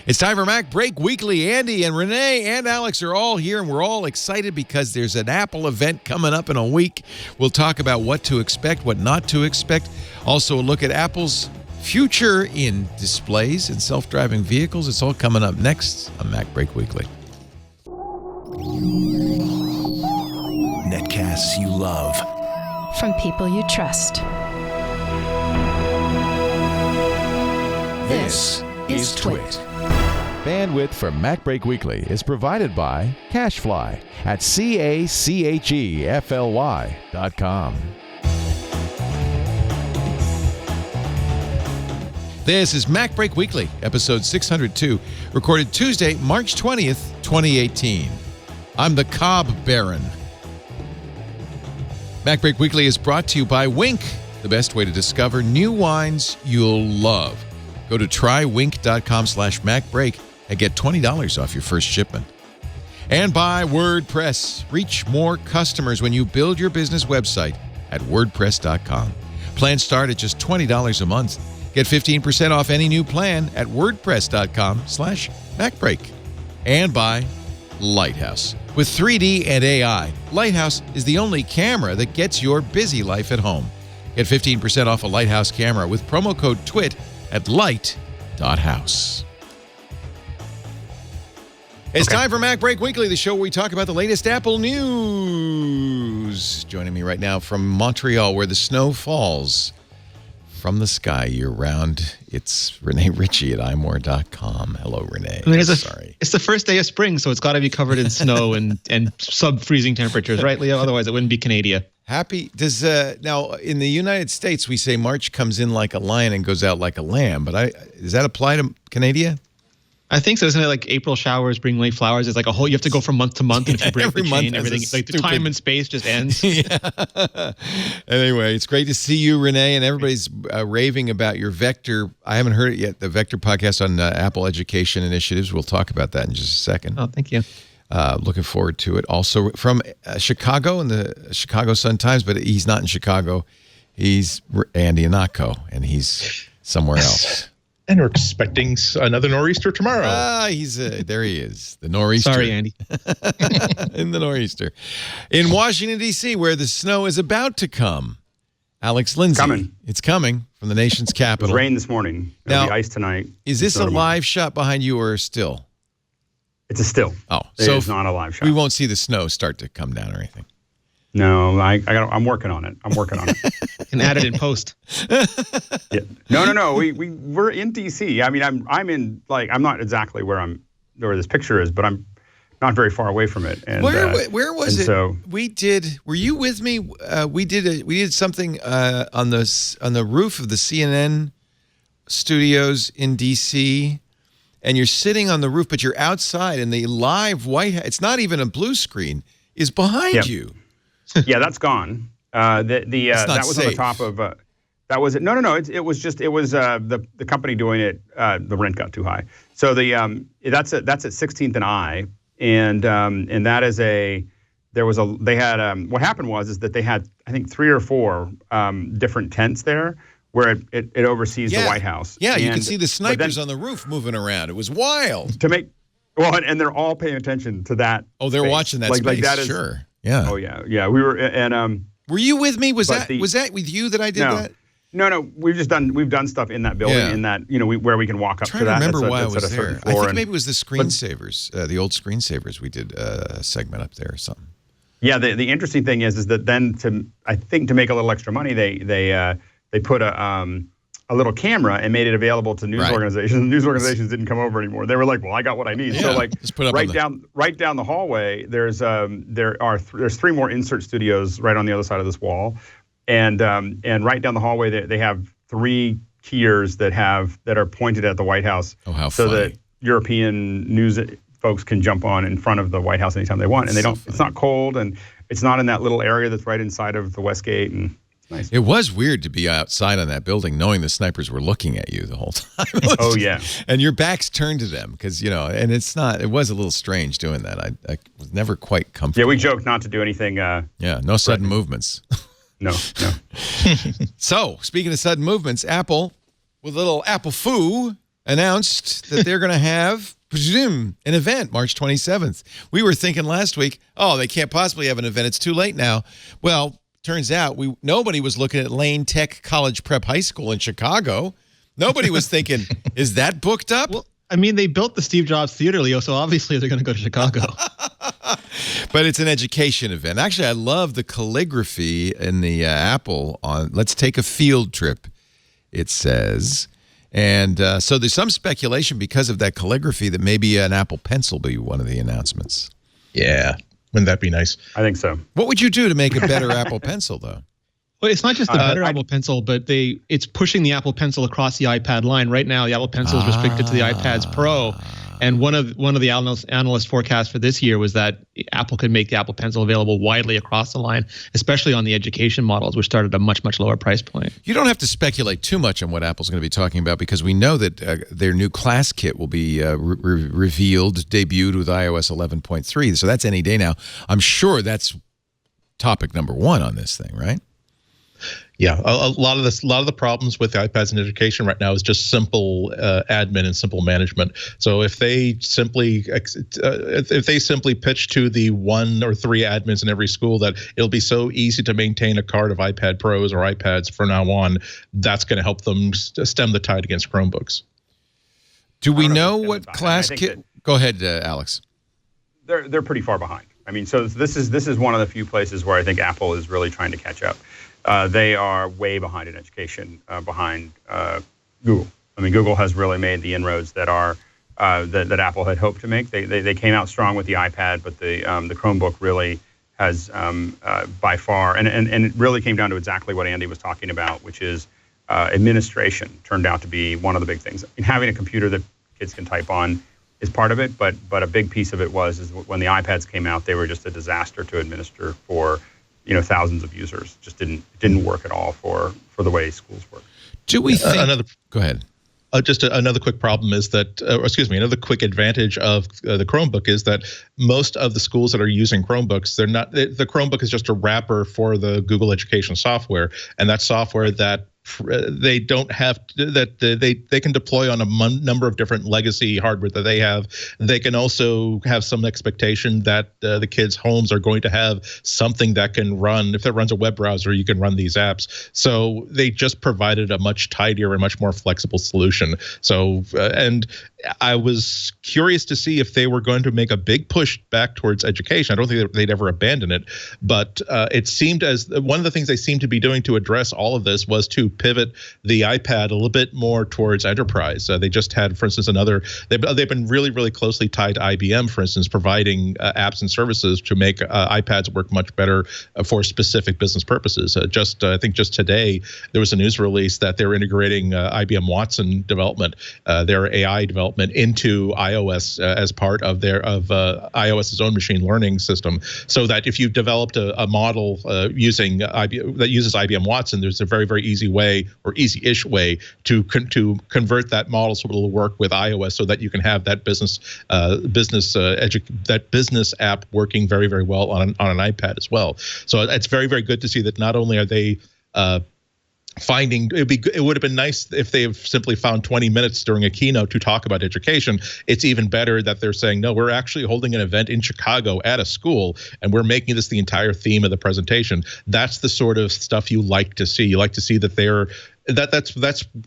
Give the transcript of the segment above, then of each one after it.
It's time for MacBreak Weekly. Andy and Renee and Alex are all here, and we're all excited because there's an Apple event coming up in a week. We'll talk about what to expect, what not to expect. Also, a look at Apple's future in displays and self-driving vehicles. It's all coming up next on MacBreak Weekly. Netcasts you love. From people you trust. This is Twit. Bandwidth for MacBreak Weekly is provided by CacheFly at CACHEFLY.com. This is MacBreak Weekly, episode 602, recorded Tuesday, March 20th, 2018. I'm the Cobb Baron. MacBreak Weekly is brought to you by Wink, the best way to discover new wines you'll love. Go to trywink.com/MacBreak and get $20 off your first shipment. And by WordPress. Reach more customers when you build your business website at WordPress.com. Plans start at just $20 a month. Get 15% off any new plan at WordPress.com/MacBreak. And by Lighthouse. With 3D and AI, Lighthouse is the only camera that gets your busy life at home. Get 15% off a Lighthouse camera with promo code TWIT at light.house. It's time for MacBreak Weekly, the show where we talk about the latest Apple news. Joining me right now from Montreal, where the snow falls from the sky year-round, it's Renee Richey at imore.com. Hello, Renee. I mean, Sorry. It's the first day of spring, so it's got to be covered in snow and sub-freezing temperatures, right, Leo? Otherwise, it wouldn't be Canada. Happy does now in the United States we say March comes in like a lion and goes out like a lamb, but does that apply to Canada? I think so. Isn't it like April showers bring late flowers? It's like a whole. You have to go from month to month, and if you break the chain, everything like the time and space just ends. Yeah. Anyway, it's great to see you, Renee, and everybody's raving about your Vector. I haven't heard it yet. The Vector podcast on Apple Education Initiatives. We'll talk about that in just a second. Oh, thank you. Looking forward to it. Also from Chicago and the Chicago Sun-Times, but he's not in Chicago. He's Andy Anako, and he's somewhere else. And we're expecting another nor'easter tomorrow. He's there. He is, the nor'easter. Sorry, Andy. In the nor'easter, in Washington D.C., where the snow is about to come. Alex Lindsay, it's coming from the nation's capital. It was rain this morning. It'll be ice tonight. Is this a live shot behind you or a still? It's a still. Oh, so it's not a live shot. We won't see the snow start to come down or anything. No, I'm working on it. Can add it in post. Yeah. No. We're in DC. I mean, I'm in I'm not exactly where this picture is, but I'm not very far away from it. And where was it? So Were you with me? We did something on the roof of the CNN studios in DC. And you're sitting on the roof, but you're outside, and the live White House, it's not even a blue screen, is behind you. Yeah, that's gone. That was safe. on the top of that was it. No. It was the company doing it. The rent got too high. So that's at 16th and I, and that is what happened was that they had I think 3 or 4 different tents there, where it oversees the White House. Yeah, you can see the snipers on the roof moving around. It was wild. And they're all paying attention to that. Oh, they're space. watching that space. Like that is, sure. Yeah. Oh yeah. We were and were you with me? Was that with you that I did that? No. We've done stuff in that building in that where we can walk up to that. I'm trying to remember why I was there. I think maybe it was the screensavers, the old screensavers. We did a segment up there or something. Yeah. The interesting thing is that then to make a little extra money, they put a little camera and made it available to news organizations. News organizations didn't come over anymore. They were like, "Well, I got what I need." Yeah, so just put up right down the hallway, there's 3 more insert studios right on the other side of this wall, and right down the hallway they have 3 tiers that are pointed at the White House. Oh, how so funny. that European news folks can jump on in front of the White House anytime they want, and they don't. It's not cold, and it's not in that little area that's right inside of the West Gate, and nice. It was weird to be outside on that building knowing the snipers were looking at you the whole time. Oh, yeah. And your back's turned to them because, and it was a little strange doing that. I was never quite comfortable. Yeah, we joked not to do anything. No sudden movements. No. So, speaking of sudden movements, Apple, with a little Apple foo, announced that they're going to have an event March 27th. We were thinking last week, oh, they can't possibly have an event. It's too late now. Well, turns out nobody was looking at Lane Tech College Prep High School in Chicago. Nobody was thinking, is that booked up? Well, I mean, they built the Steve Jobs Theater, Leo, so obviously they're going to go to Chicago. But it's an education event. Actually, I love the calligraphy in the Apple on let's take a field trip, it says. And so there's some speculation because of that calligraphy that maybe an Apple Pencil will be one of the announcements. Yeah. Wouldn't that be nice? I think so. What would you do to make a better Apple Pencil, though? Well, it's not just the better Apple Pencil, but it's pushing the Apple Pencil across the iPad line. Right now, the Apple Pencil is restricted to the iPads Pro. And one of the analyst forecasts for this year was that Apple could make the Apple Pencil available widely across the line, especially on the education models, which start at a much, much lower price point. You don't have to speculate too much on what Apple's going to be talking about because we know that their new class kit will be revealed, debuted with iOS 11.3. So that's any day now. I'm sure that's topic number one on this thing, right? Yeah, a lot of the problems with iPads in education right now is just simple admin and simple management. So if they simply pitch to the 1 or 3 admins in every school that it'll be so easy to maintain a cart of iPad Pros or iPads from now on, that's going to help them stem the tide against Chromebooks. Do we know what class kit? Go ahead, Alex. They're pretty far behind. I mean, so this is one of the few places where I think Apple is really trying to catch up. They are way behind in education, behind Google. I mean, Google has really made the inroads that are that Apple had hoped to make. They came out strong with the iPad, but the Chromebook really has by far, and it really came down to exactly what Andy was talking about, which is administration turned out to be one of the big things. And having a computer that kids can type on is part of it, but a big piece of it is when the iPads came out, they were just a disaster to administer for thousands of users. Just didn't work at all for the way schools work. Do we think? Go ahead. Just another quick problem is that, another quick advantage of the Chromebook is that most of the schools that are using Chromebooks, the Chromebook is just a wrapper for the Google Education software, and that software that they don't have that they can deploy on a number of different legacy hardware that they have. They can also have some expectation that the kids' homes are going to have something that can run. If it runs a web browser, you can run these apps. So they just provided a much tidier and much more flexible solution. So and I was curious to see if they were going to make a big push back towards education. I don't think they'd ever abandon it, but it seemed as one of the things they seemed to be doing to address all of this was to pivot the iPad a little bit more towards enterprise. They just had, for instance, they've been really, really closely tied to IBM, for instance, providing apps and services to make iPads work much better for specific business purposes. I think just today, there was a news release that they're integrating IBM Watson development, their AI development into iOS as part of iOS's own machine learning system, so that if you developed a model that uses IBM Watson, there's a very, very easy way or easy-ish way to convert that model so it'll work with iOS, so that you can have that business app working very, very well on an iPad as well. So it's very, very good to see that not only are they it would have been nice if they've simply found 20 minutes during a keynote to talk about education. It's even better that they're saying, no, we're actually holding an event in Chicago at a school, and we're making this the entire theme of the presentation. That's the sort of stuff you like to see. You like to see that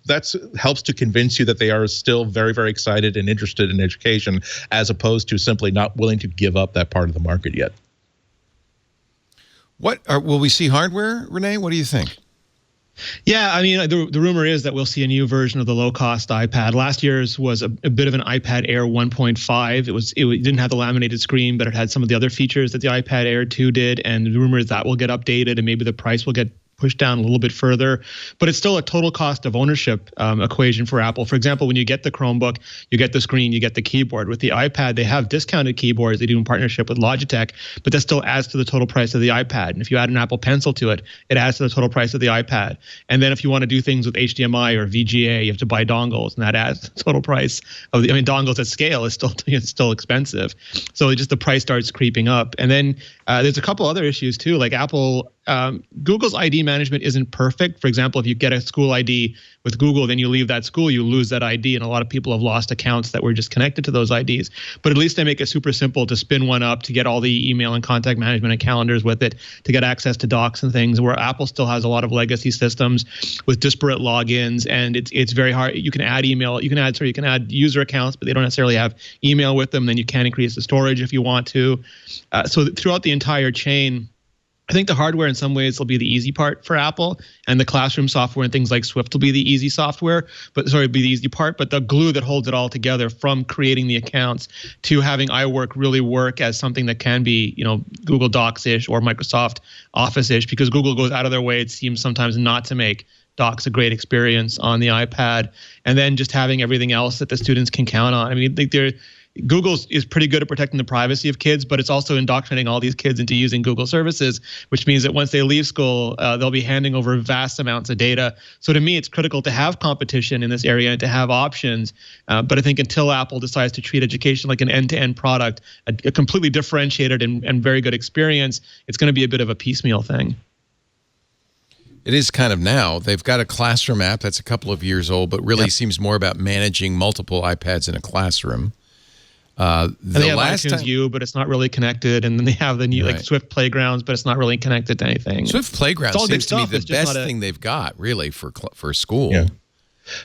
that's helps to convince you that they are still very, very excited and interested in education, as opposed to simply not willing to give up that part of the market yet. Will we see hardware, Renee? What do you think? Yeah, I mean, the rumor is that we'll see a new version of the low-cost iPad. Last year's was a bit of an iPad Air 1.5. It didn't have the laminated screen, but it had some of the other features that the iPad Air 2 did. And the rumor is that will get updated, and maybe the price will get pushed down a little bit further, but it's still a total cost of ownership equation for Apple. For example, when you get the Chromebook, you get the screen, you get the keyboard. With the iPad, they have discounted keyboards they do in partnership with Logitech, but that still adds to the total price of the iPad. And if you add an Apple Pencil to it, it adds to the total price of the iPad. And then if you want to do things with HDMI or VGA, you have to buy dongles, and that adds to the total price of dongles at scale is still expensive. So just the price starts creeping up. And then there's a couple other issues too, like Apple Google's ID management isn't perfect. For example, if you get a school ID with Google, then you leave that school, you lose that ID. And a lot of people have lost accounts that were just connected to those IDs. But at least they make it super simple to spin one up, to get all the email and contact management and calendars with it, to get access to docs and things, where Apple still has a lot of legacy systems with disparate logins. And it's very hard. You can add email, you can add user accounts, but they don't necessarily have email with them. Then you can increase the storage if you want to. So throughout the entire chain, I think the hardware in some ways will be the easy part for Apple, and the classroom software and things like Swift will be the easy easy part. But the glue that holds it all together, from creating the accounts to having iWork really work as something that can be, Google Docs-ish or Microsoft Office-ish, because Google goes out of their way, it seems sometimes, not to make Docs a great experience on the iPad, and then just having everything else that the students can count on. I mean, I think Google is pretty good at protecting the privacy of kids, but it's also indoctrinating all these kids into using Google services, which means that once they leave school, they'll be handing over vast amounts of data. So to me, it's critical to have competition in this area and to have options. But I think until Apple decides to treat education like an end-to-end product, a completely differentiated and very good experience, it's going to be a bit of a piecemeal thing. It is kind of now. They've got a classroom app that's a couple of years old, but really seems more about managing multiple iPads in a classroom. They have iTunes U, but it's not really connected. And then they have the new Swift Playgrounds, but it's not really connected to anything. Swift Playgrounds seems to me the best thing they've got, really, for school. Yeah.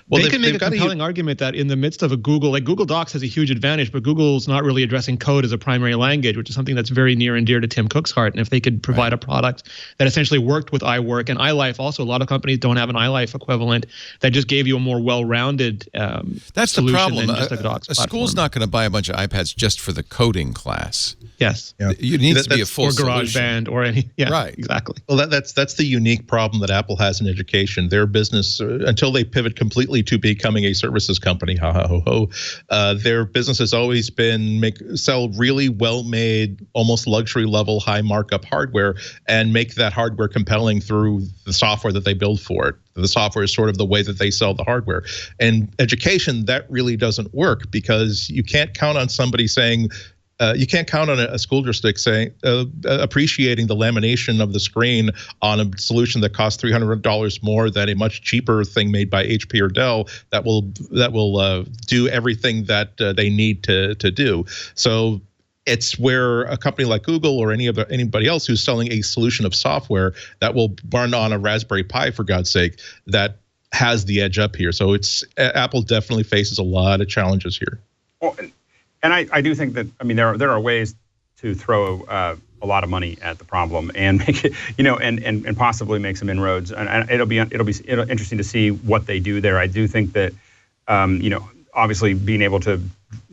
Well, they can make a compelling argument that in the midst of Google Docs has a huge advantage, but Google's not really addressing code as a primary language, which is something that's very near and dear to Tim Cook's heart. And if they could provide a product that essentially worked with iWork and iLife, also a lot of companies don't have an iLife equivalent that just gave you a more well-rounded that's the problem. Than just a Docs platform. School's not going to buy a bunch of iPads just for the coding class. Yes. Yeah. It needs to be a full solution. Or GarageBand or any. Yeah, right. Exactly. Well, that's the unique problem that Apple has in education. Their business, until they pivot completely to becoming a services company, their business has always been sell really well-made, almost luxury-level, high markup hardware, and make that hardware compelling through the software that they build for it. The software is sort of the way that they sell the hardware. And education, that really doesn't work, because you can't count on somebody saying, you can't count on a school district saying appreciating the lamination of the screen on a solution that costs $300 more than a much cheaper thing made by HP or Dell that will do everything that they need to do. So it's where a company like Google or anybody else who's selling a solution of software that will run on a Raspberry Pi, for God's sake, that has the edge up here. So Apple definitely faces a lot of challenges here. Well, and I do think that, I mean, there are ways to throw a lot of money at the problem and make it, and possibly make some inroads. And it'll be interesting to see what they do there. I do think that, obviously being able to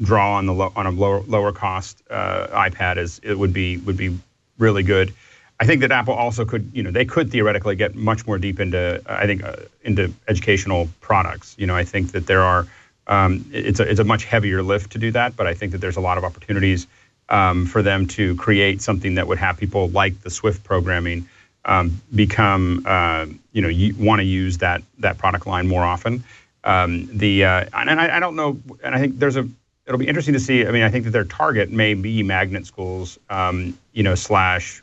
draw on a lower cost iPad would be really good. I think that Apple also could, they could theoretically get much more deep into educational products. I think that there are. It's a much heavier lift to do that, but I think that there's a lot of opportunities for them to create something that would have people like the Swift programming become, want to use that product line more often. And I don't know, and I think it'll be interesting to see. I mean, I think that their target may be magnet schools, slash.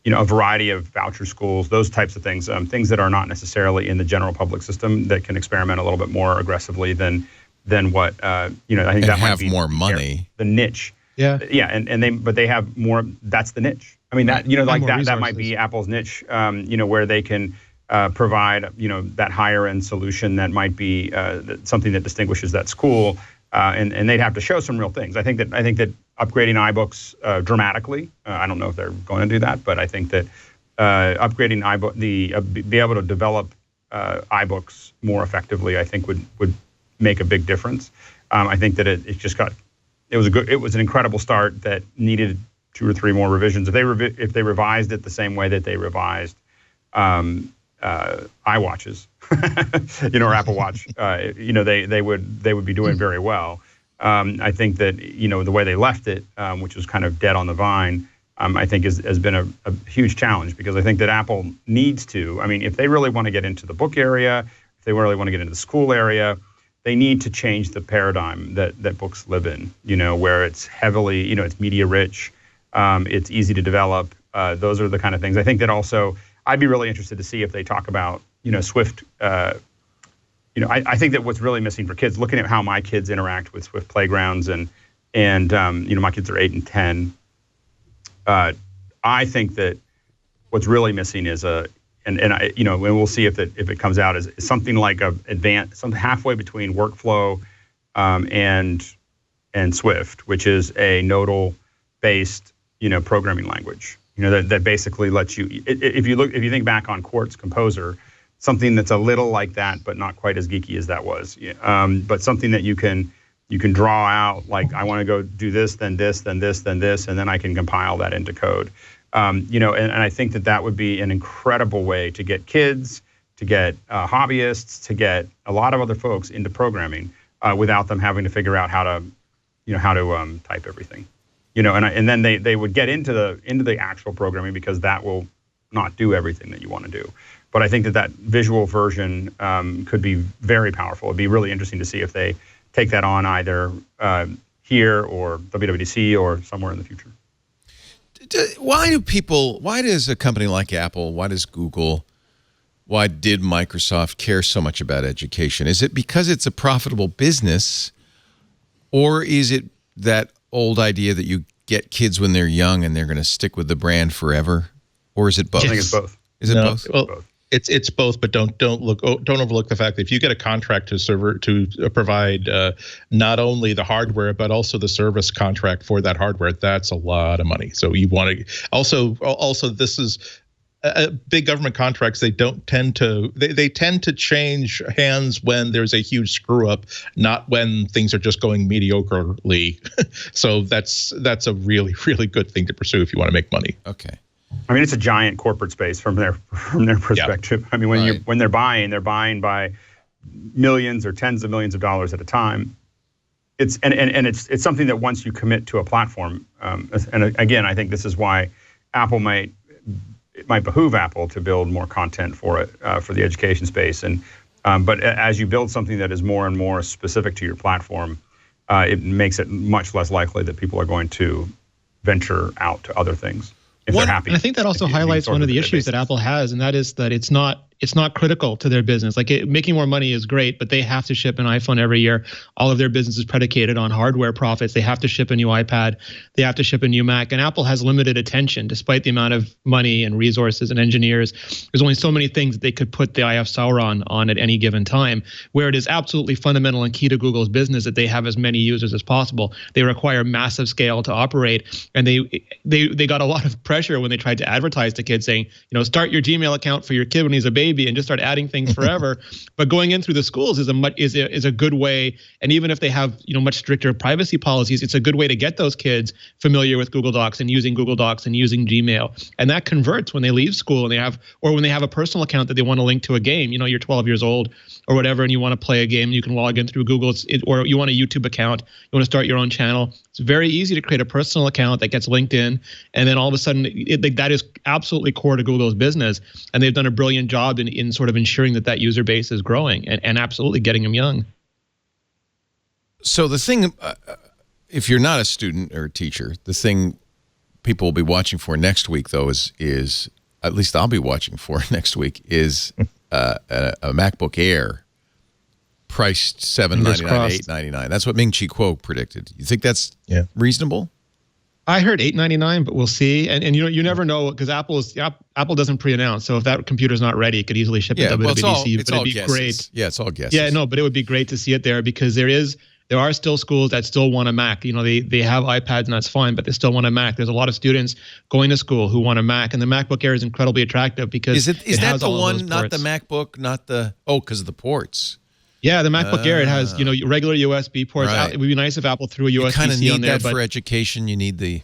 A variety of voucher schools, those types of things, things that are not necessarily in the general public system that can experiment a little bit more aggressively than what I think and that have might be more money. The niche, but they have more. That's the niche. I mean that that might be Apple's niche. Where they can provide that higher end solution that might be something that distinguishes that school, and they'd have to show some real things. I think that upgrading iBooks dramatically. I don't know if they're going to do that, but I think that upgrading be able to develop iBooks more effectively, I think would make a big difference. I think that it was an incredible start that needed 2 or 3 more revisions. If they revised it the same way that they revised iWatches, or Apple Watch, they would be doing very well. I think that the way they left it, which was kind of dead on the vine, I think has been a huge challenge, because I think that Apple needs to. I mean, if they really want to get into the book area, if they really want to get into the school area, they need to change the paradigm that books live in. Where it's heavily, it's media rich, it's easy to develop, Those are the kind of things. I think that also I'd be really interested to see if they talk about, Swift. I think that what's really missing for kids, looking at how my kids interact with Swift playgrounds and my kids are 8 and 10. I think that what's really missing is and we'll see if it comes out as something like something halfway between workflow and Swift, which is a nodal based programming language. That basically lets you, if you think back on Quartz Composer, something that's a little like that, but not quite as geeky as that was. But something that you can draw out, like I want to go do this, then this, then this, then this, and then I can compile that into code. And I think that would be an incredible way to get kids, to get hobbyists, to get a lot of other folks into programming without them having to figure out how to type everything. And then they would get into the actual programming, because that will not do everything that you want to do. But I think that visual version could be very powerful. It'd be really interesting to see if they take that on either here or WWDC or somewhere in the future. Why does a company like Apple, why does Google, why did Microsoft care so much about education? Is it because it's a profitable business, or is it that old idea that you get kids when they're young and they're going to stick with the brand forever? Or is it both? I think it's both. Is it both? Well, both. It's both, but don't overlook the fact that if you get a contract to provide not only the hardware but also the service contract for that hardware, that's a lot of money. So you want to also this is big government contracts. They tend to change hands when there's a huge screw up, not when things are just going mediocrely. So that's a really, really good thing to pursue if you want to make money. Okay. I mean, it's a giant corporate space from their perspective. Yeah. I mean, when they're buying by millions or tens of millions of dollars at a time. It's something that once you commit to a platform, and again, I think this is why Apple might behoove Apple to build more content for it, for the education space. But as you build something that is more and more specific to your platform, it makes it much less likely that people are going to venture out to other things. If they're happy. And I think that also highlights one of the issues that Apple has, and that is that it's not critical to their business. Like making more money is great, but they have to ship an iPhone every year. All of their business is predicated on hardware profits. They have to ship a new iPad. They have to ship a new Mac. And Apple has limited attention, despite the amount of money and resources and engineers. There's only so many things that they could put the eye of Sauron on at any given time, where it is absolutely fundamental and key to Google's business that they have as many users as possible. They require massive scale to operate. And they got a lot of pressure when they tried to advertise to kids saying, start your Gmail account for your kid when he's a baby and just start adding things forever. But going in through the schools is a good way. And even if they have much stricter privacy policies, it's a good way to get those kids familiar with Google Docs and using Google Docs and using Gmail. And that converts when they leave school and when they have a personal account that they want to link to a game. You're 12 years old or whatever, and you want to play a game, you can log in through Google, or you want a YouTube account, you want to start your own channel. It's very easy to create a personal account that gets linked in, and then all of a sudden, that is absolutely core to Google's business, and they've done a brilliant job in sort of ensuring that user base is growing and absolutely getting them young. So the thing, if you're not a student or a teacher, the thing people will be watching for next week, though, is at least I'll be watching for next week, is a MacBook Air priced $799, $899. That's what Ming-Chi Kuo predicted. You think that's reasonable? I heard $899, but we'll see. And you never know, because Apple doesn't pre-announce. So if that computer's not ready, it could easily ship it to WWDC. It's all guesses. Great. Yeah, it's all guesses. Yeah, no, but it would be great to see it there, because there are still schools that still want a Mac. They have iPads and that's fine, but they still want a Mac. There's a lot of students going to school who want a Mac, and the MacBook Air is incredibly attractive because is that the one, not the MacBook, not the because of the ports? Yeah, the MacBook Air, it has regular USB ports. Right. It would be nice if Apple threw a USB-C on there. You kind of need that for education. You need the.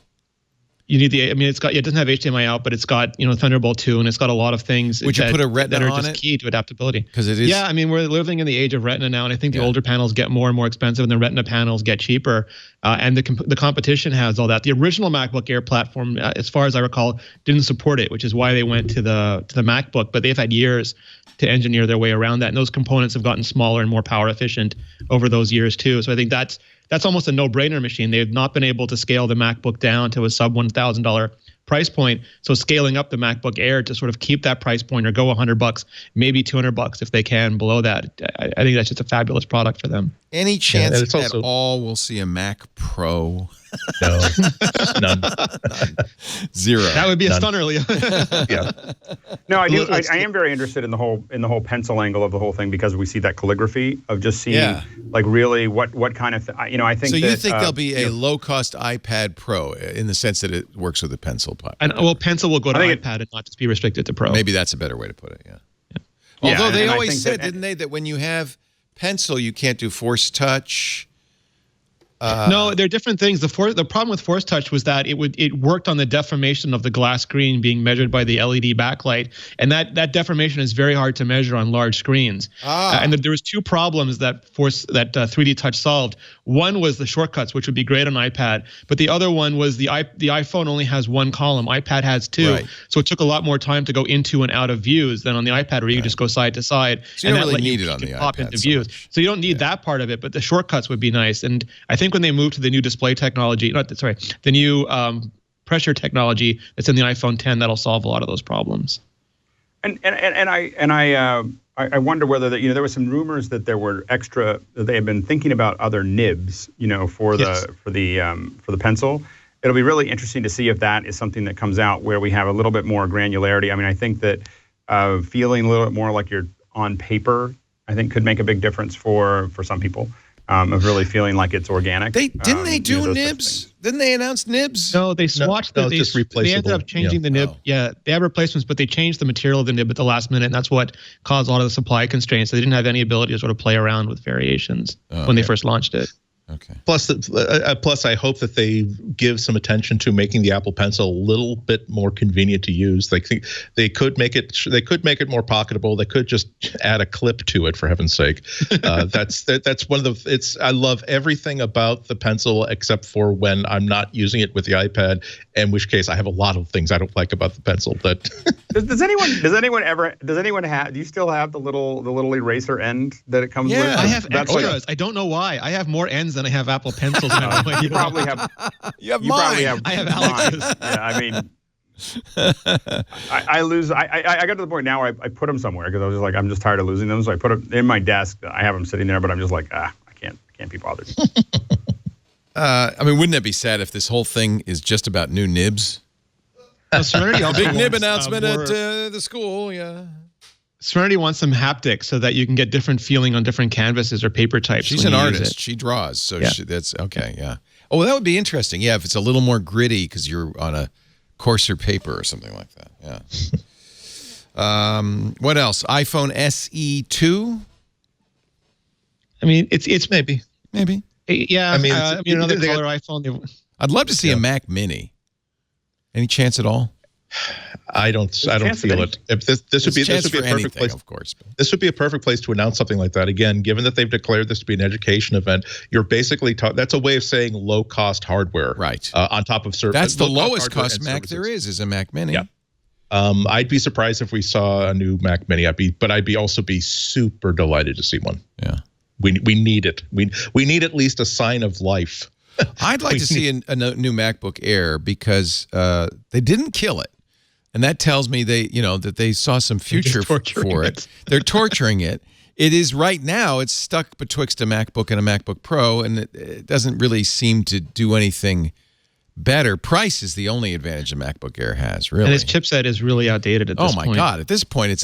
It doesn't have HDMI out, but it's got Thunderbolt 2, and it's got a lot of things. Would you put a Retina that are on just it? Key to adaptability? Because it is. Yeah, we're living in the age of Retina now, and I think the older panels get more and more expensive, and the Retina panels get cheaper. And the competition has all that. The original MacBook Air platform, as far as I recall, didn't support it, which is why they went to the MacBook. But they've had years to engineer their way around that, and those components have gotten smaller and more power efficient over those years too. So I think that's almost a no-brainer machine. They have not been able to scale the MacBook down to a sub $1,000 price point. So scaling up the MacBook Air to sort of keep that price point or go $100, maybe $200 if they can below that. I think that's just a fabulous product for them. Any chance at all we'll see a Mac Pro? No, none. Zero. That would be a stunner, Leo. Yeah. No, I am very interested in the whole pencil angle of the whole thing, because we see that calligraphy of just seeing like really what kind of I think. So you think there'll be a low-cost iPad Pro in the sense that it works with a pencil? And pencil will go to iPad and not just be restricted to Pro. Maybe that's a better way to put it. Yeah. Although they always said, didn't they, that when you have pencil, you can't do Force Touch. No, they're different things. The problem with Force Touch was that it worked on the deformation of the glass screen being measured by the LED backlight, and that deformation is very hard to measure on large screens. And there was two problems that 3D Touch solved. One was the shortcuts, which would be great on iPad, but the other one was the iPhone only has one column. iPad has two, so it took a lot more time to go into and out of views than on the iPad, where you can just go side to side. So you don't really need it on the iPad. Pop into views, so you don't need that part of it. But the shortcuts would be nice, and I think when they move to the new display technology, the new pressure technology that's in the iPhone 10, that'll solve a lot of those problems. And I wonder whether that there were some rumors that there were that they had been thinking about other nibs for the pencil. It'll be really interesting to see if that is something that comes out where we have a little bit more granularity. I mean, I think that feeling a little bit more like you're on paper, I think, could make a big difference for some people. Of really feeling like it's organic. Didn't they do nibs? Didn't they announce nibs? No, they swatched no, just replaceable. They ended up changing the nib. Yeah, they have replacements, but they changed the material of the nib at the last minute, and that's what caused a lot of the supply constraints. So they didn't have any ability to sort of play around with variations when they first launched it. Okay. Plus, I hope that they give some attention to making the Apple Pencil a little bit more convenient to use. They could make it more pocketable. They could just add a clip to it, for heaven's sake. That's one of the. I love everything about the Pencil except for when I'm not using it with the iPad. In which case, I have a lot of things I don't like about the Pencil. But does anyone have? Do you still have the little eraser end that it comes with? I have extras. I don't know why. I have more ends than I have Apple Pencils. You probably have. You have mine. I have Alex's. Yeah, I mean, I lose. I got to the point now where I put them somewhere because I was just like, I'm just tired of losing them. So I put them in my desk. I have them sitting there, but I'm just like, I can't be bothered. I mean, wouldn't it be sad if this whole thing is just about new nibs? Big nib announcement at the school. Yeah. Serenity wants some haptics so that you can get different feeling on different canvases or paper types. She's an artist. She draws. So that's okay. Yeah. Oh, well, that would be interesting. Yeah. If it's a little more gritty because you're on a coarser paper or something like that. Yeah. What else? iPhone SE 2? I mean, it's maybe. Yeah. I mean, another color iPhone. I'd love to see a Mac Mini. Any chance at all? I don't feel it. If this would be a perfect place, of course. This would be a perfect place to announce something like that. Again, given that they've declared this to be an education event, you're basically that's a way of saying low cost hardware, right? On top of service. That's the lowest cost Mac there is a Mac Mini. Yeah. I'd be surprised if we saw a new Mac Mini. I'd also be super delighted to see one. Yeah. We need it. We need at least a sign of life. I'd like to see a new MacBook Air because they didn't kill it. And that tells me that they saw some future for it. They're torturing it. It is right now, it's stuck betwixt a MacBook and a MacBook Pro, and it doesn't really seem to do anything better. Price is the only advantage a MacBook Air has, really. And its chipset is really outdated at this point. Oh my God. At this point,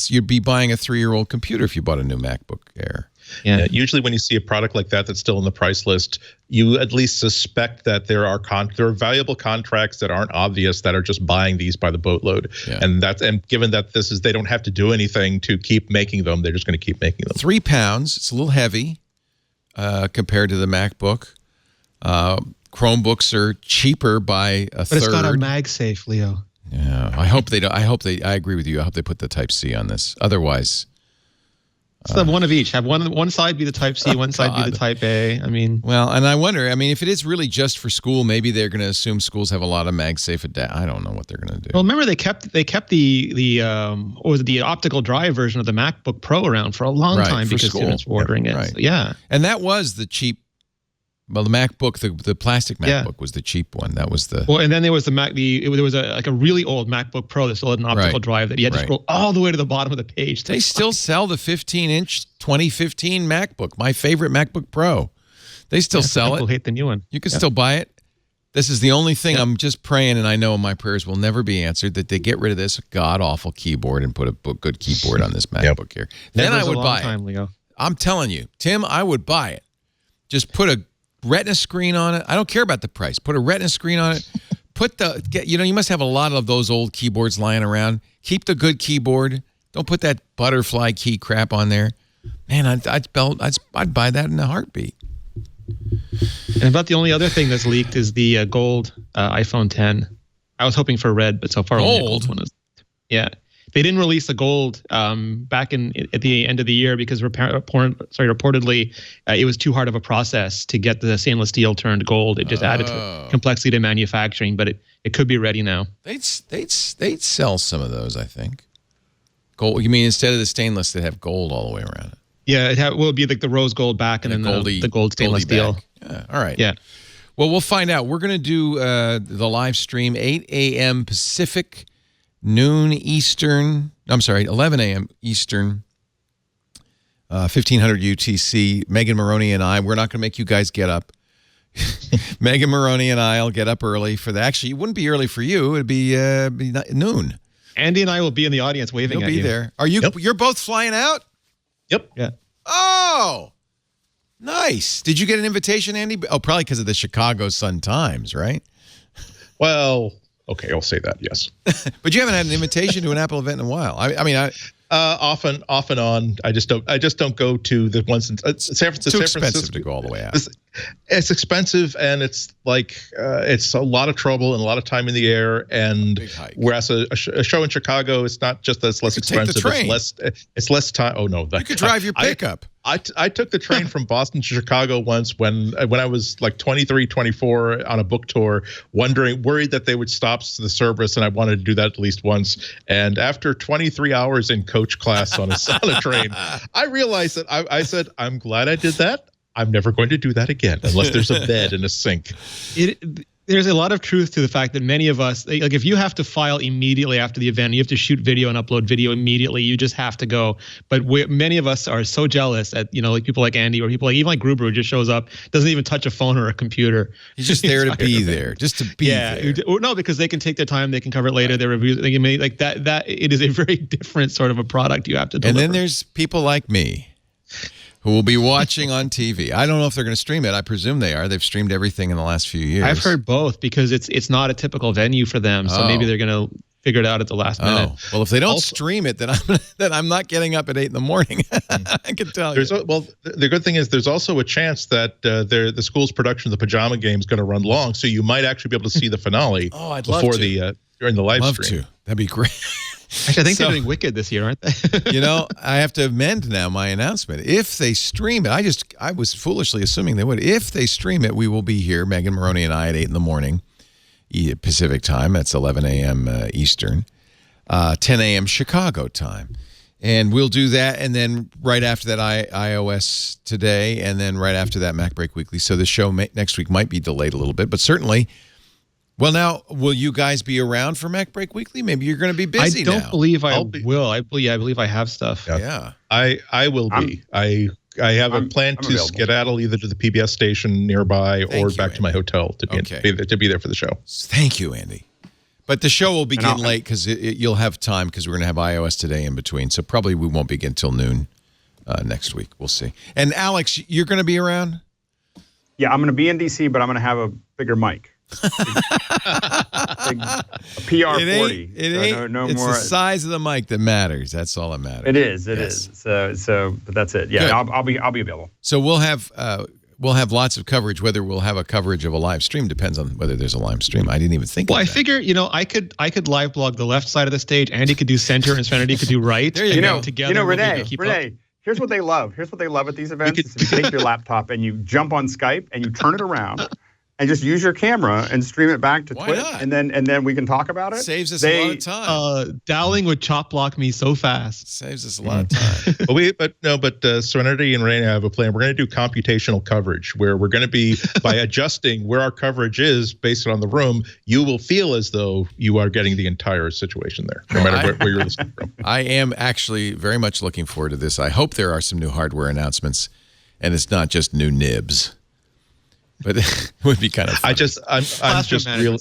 you'd be buying a 3-year-old computer if you bought a new MacBook Air. Yeah. Usually when you see a product like that that's still in the price list, you at least suspect that there are valuable contracts that aren't obvious that are just buying these by the boatload. Yeah. And given that they don't have to do anything to keep making them, they're just going to keep making them. 3 pounds. It's a little heavy compared to the MacBook. Chromebooks are cheaper by a third. But it's got a MagSafe, Leo. Yeah. I agree with you. I hope they put the Type-C on this. Otherwise. So have one of each. Have one side be the Type-C, one side be the Type-A. I mean, well, and I wonder. I mean, if it is really just for school, maybe they're going to assume schools have a lot of MagSafe. I don't know what they're going to do. Well, remember they kept the optical drive version of the MacBook Pro around for a long time because students were ordering it. Right. So, yeah, and that was the cheap Well, the MacBook, the plastic MacBook was the cheap one. That was the. Well, and then there was there was a really old MacBook Pro that still had an optical drive that you had to scroll all the way to the bottom of the page. They still sell the 15-inch 2015 MacBook, my favorite MacBook Pro. They still sell it. People hate the new one. You can still buy it. This is the only thing I'm just praying, and I know my prayers will never be answered, that they get rid of this god-awful keyboard and put a good keyboard on this MacBook here. Then I would buy it. Leo. I'm telling you, Tim, I would buy it. Just put a Retina screen on it. I don't care about the price. Put a Retina screen on it. You must have a lot of those old keyboards lying around. Keep the good keyboard. Don't put that butterfly key crap on there. Man, I'd buy that in a heartbeat. And about the only other thing that's leaked is the gold iPhone 10. I was hoping for red, but so far only the gold one is. Yeah. They didn't release the gold back at the end of the year because reportedly it was too hard of a process to get the stainless steel turned gold. It just added complexity to manufacturing, but it could be ready now. They'd sell some of those, I think. Gold. You mean instead of the stainless, they'd have gold all the way around it? Yeah, it will be like the rose gold back and then the gold stainless steel. Yeah, all right. Yeah. Well, we'll find out. We're going to do the live stream 8 a.m. Pacific. Noon Eastern, 11 a.m. Eastern, 1500 UTC. Megan Maroney and I, we're not going to make you guys get up. Megan Maroney and I will get up early for that. Actually, it wouldn't be early for you. It'd be noon. Andy and I will be in the audience waving at you. You'll be there. Are you? Yep. You're both flying out? Yep. Yeah. Oh, nice. Did you get an invitation, Andy? Oh, probably because of the Chicago Sun-Times, right? Well... Okay, I'll say that, yes. But you haven't had an invitation to an Apple event in a while. I mean, off and on. I just don't go to the ones in San Francisco. Too expensive to go all the way out. It's expensive, and it's like it's a lot of trouble and a lot of time in the air. And whereas a show in Chicago, it's not just that it's less expensive. It's less time. Oh no, you could drive your pickup. I took the train from Boston to Chicago once when I was like 23, 24 on a book tour, worried that they would stop the service, and I wanted to do that at least once. And after 23 hours in coach class on a train, I realized that I said, I'm glad I did that. I'm never going to do that again unless there's a bed and a sink. There's a lot of truth to the fact that many of us, like if you have to file immediately after the event, you have to shoot video and upload video immediately, you just have to go. But many of us are so jealous at, like people like Andy or people like even like Gruber who just shows up, doesn't even touch a phone or a computer. He's just there to be there, just to be there. No, because they can take their time, they can cover it later, their reviews, they can make like that. It is a very different sort of a product you have to deliver. And then there's people like me who will be watching on TV. I don't know if they're going to stream it. I presume they are. They've streamed everything in the last few years. I've heard both because it's not a typical venue for them. So maybe they're going to figure it out at the last minute. Well, if they don't stream it, then I'm not getting up at 8 in the morning. I can tell you. The good thing is there's also a chance that the school's production of the Pajama Game is going to run long, so you might actually be able to see the finale during the live stream. That'd be great. Actually, I think they're doing Wicked this year, aren't they? I have to amend now my announcement. If they stream it, I was foolishly assuming they would. If they stream it, we will be here, Megan Maroney and I, at 8 in the morning Pacific time. That's 11 a.m. Eastern, 10 a.m. Chicago time. And we'll do that, and then right after that, iOS Today, and then right after that, MacBreak Weekly. So the show next week might be delayed a little bit, but certainly... Well, now, will you guys be around for MacBreak Weekly? Maybe you're going to be busy now. I don't believe I will. I believe I have stuff. Yeah. I will be. I have a plan to skedaddle either to the PBS station nearby or back to my hotel to be there for the show. Thank you, Andy. But the show will begin late because you'll have time because we're going to have iOS Today in between. So probably we won't begin till noon next week. We'll see. And Alex, you're going to be around? Yeah, I'm going to be in D.C., but I'm going to have a bigger mic. A PR40. It's the size of the mic that matters. That's all that matters. It is. So, but that's it. Yeah, I'll be available. So we'll have lots of coverage. Whether we'll have a coverage of a live stream depends on whether there's a live stream. I didn't even think. Well, of I figure I could live blog the left side of the stage. Andy could do center, and Serenity could do right. There you go. Together, Renee. Here's what they love. Here's what they love at these events. You take your laptop and you jump on Skype and you turn it around. and just use your camera and stream it back to Why Twitch, not? and then we can talk about it. Saves us a lot of time. Dowling would chop block me so fast. Saves us a lot of time. But Serenity and Rene have a plan. We're going to do computational coverage where we're going to be, by adjusting where our coverage is based on the room, you will feel as though you are getting the entire situation there, no matter where you're listening from. I am actually very much looking forward to this. I hope there are some new hardware announcements, and it's not just new nibs. But it would be kind of funny. I'm just real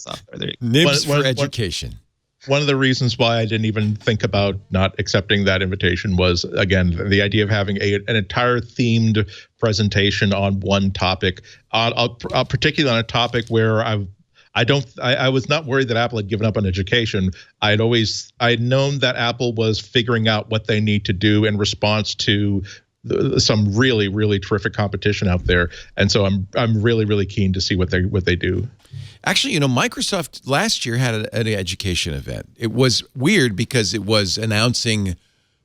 nibs for education. One of the reasons why I didn't even think about not accepting that invitation was, again, the idea of having an entire themed presentation on one topic, particularly on a topic where I was not worried that Apple had given up on education. I'd known that Apple was figuring out what they need to do in response to some really, really terrific competition out there, and so I'm really, really keen to see what they do. Actually, Microsoft last year had an education event. It was weird because it was announcing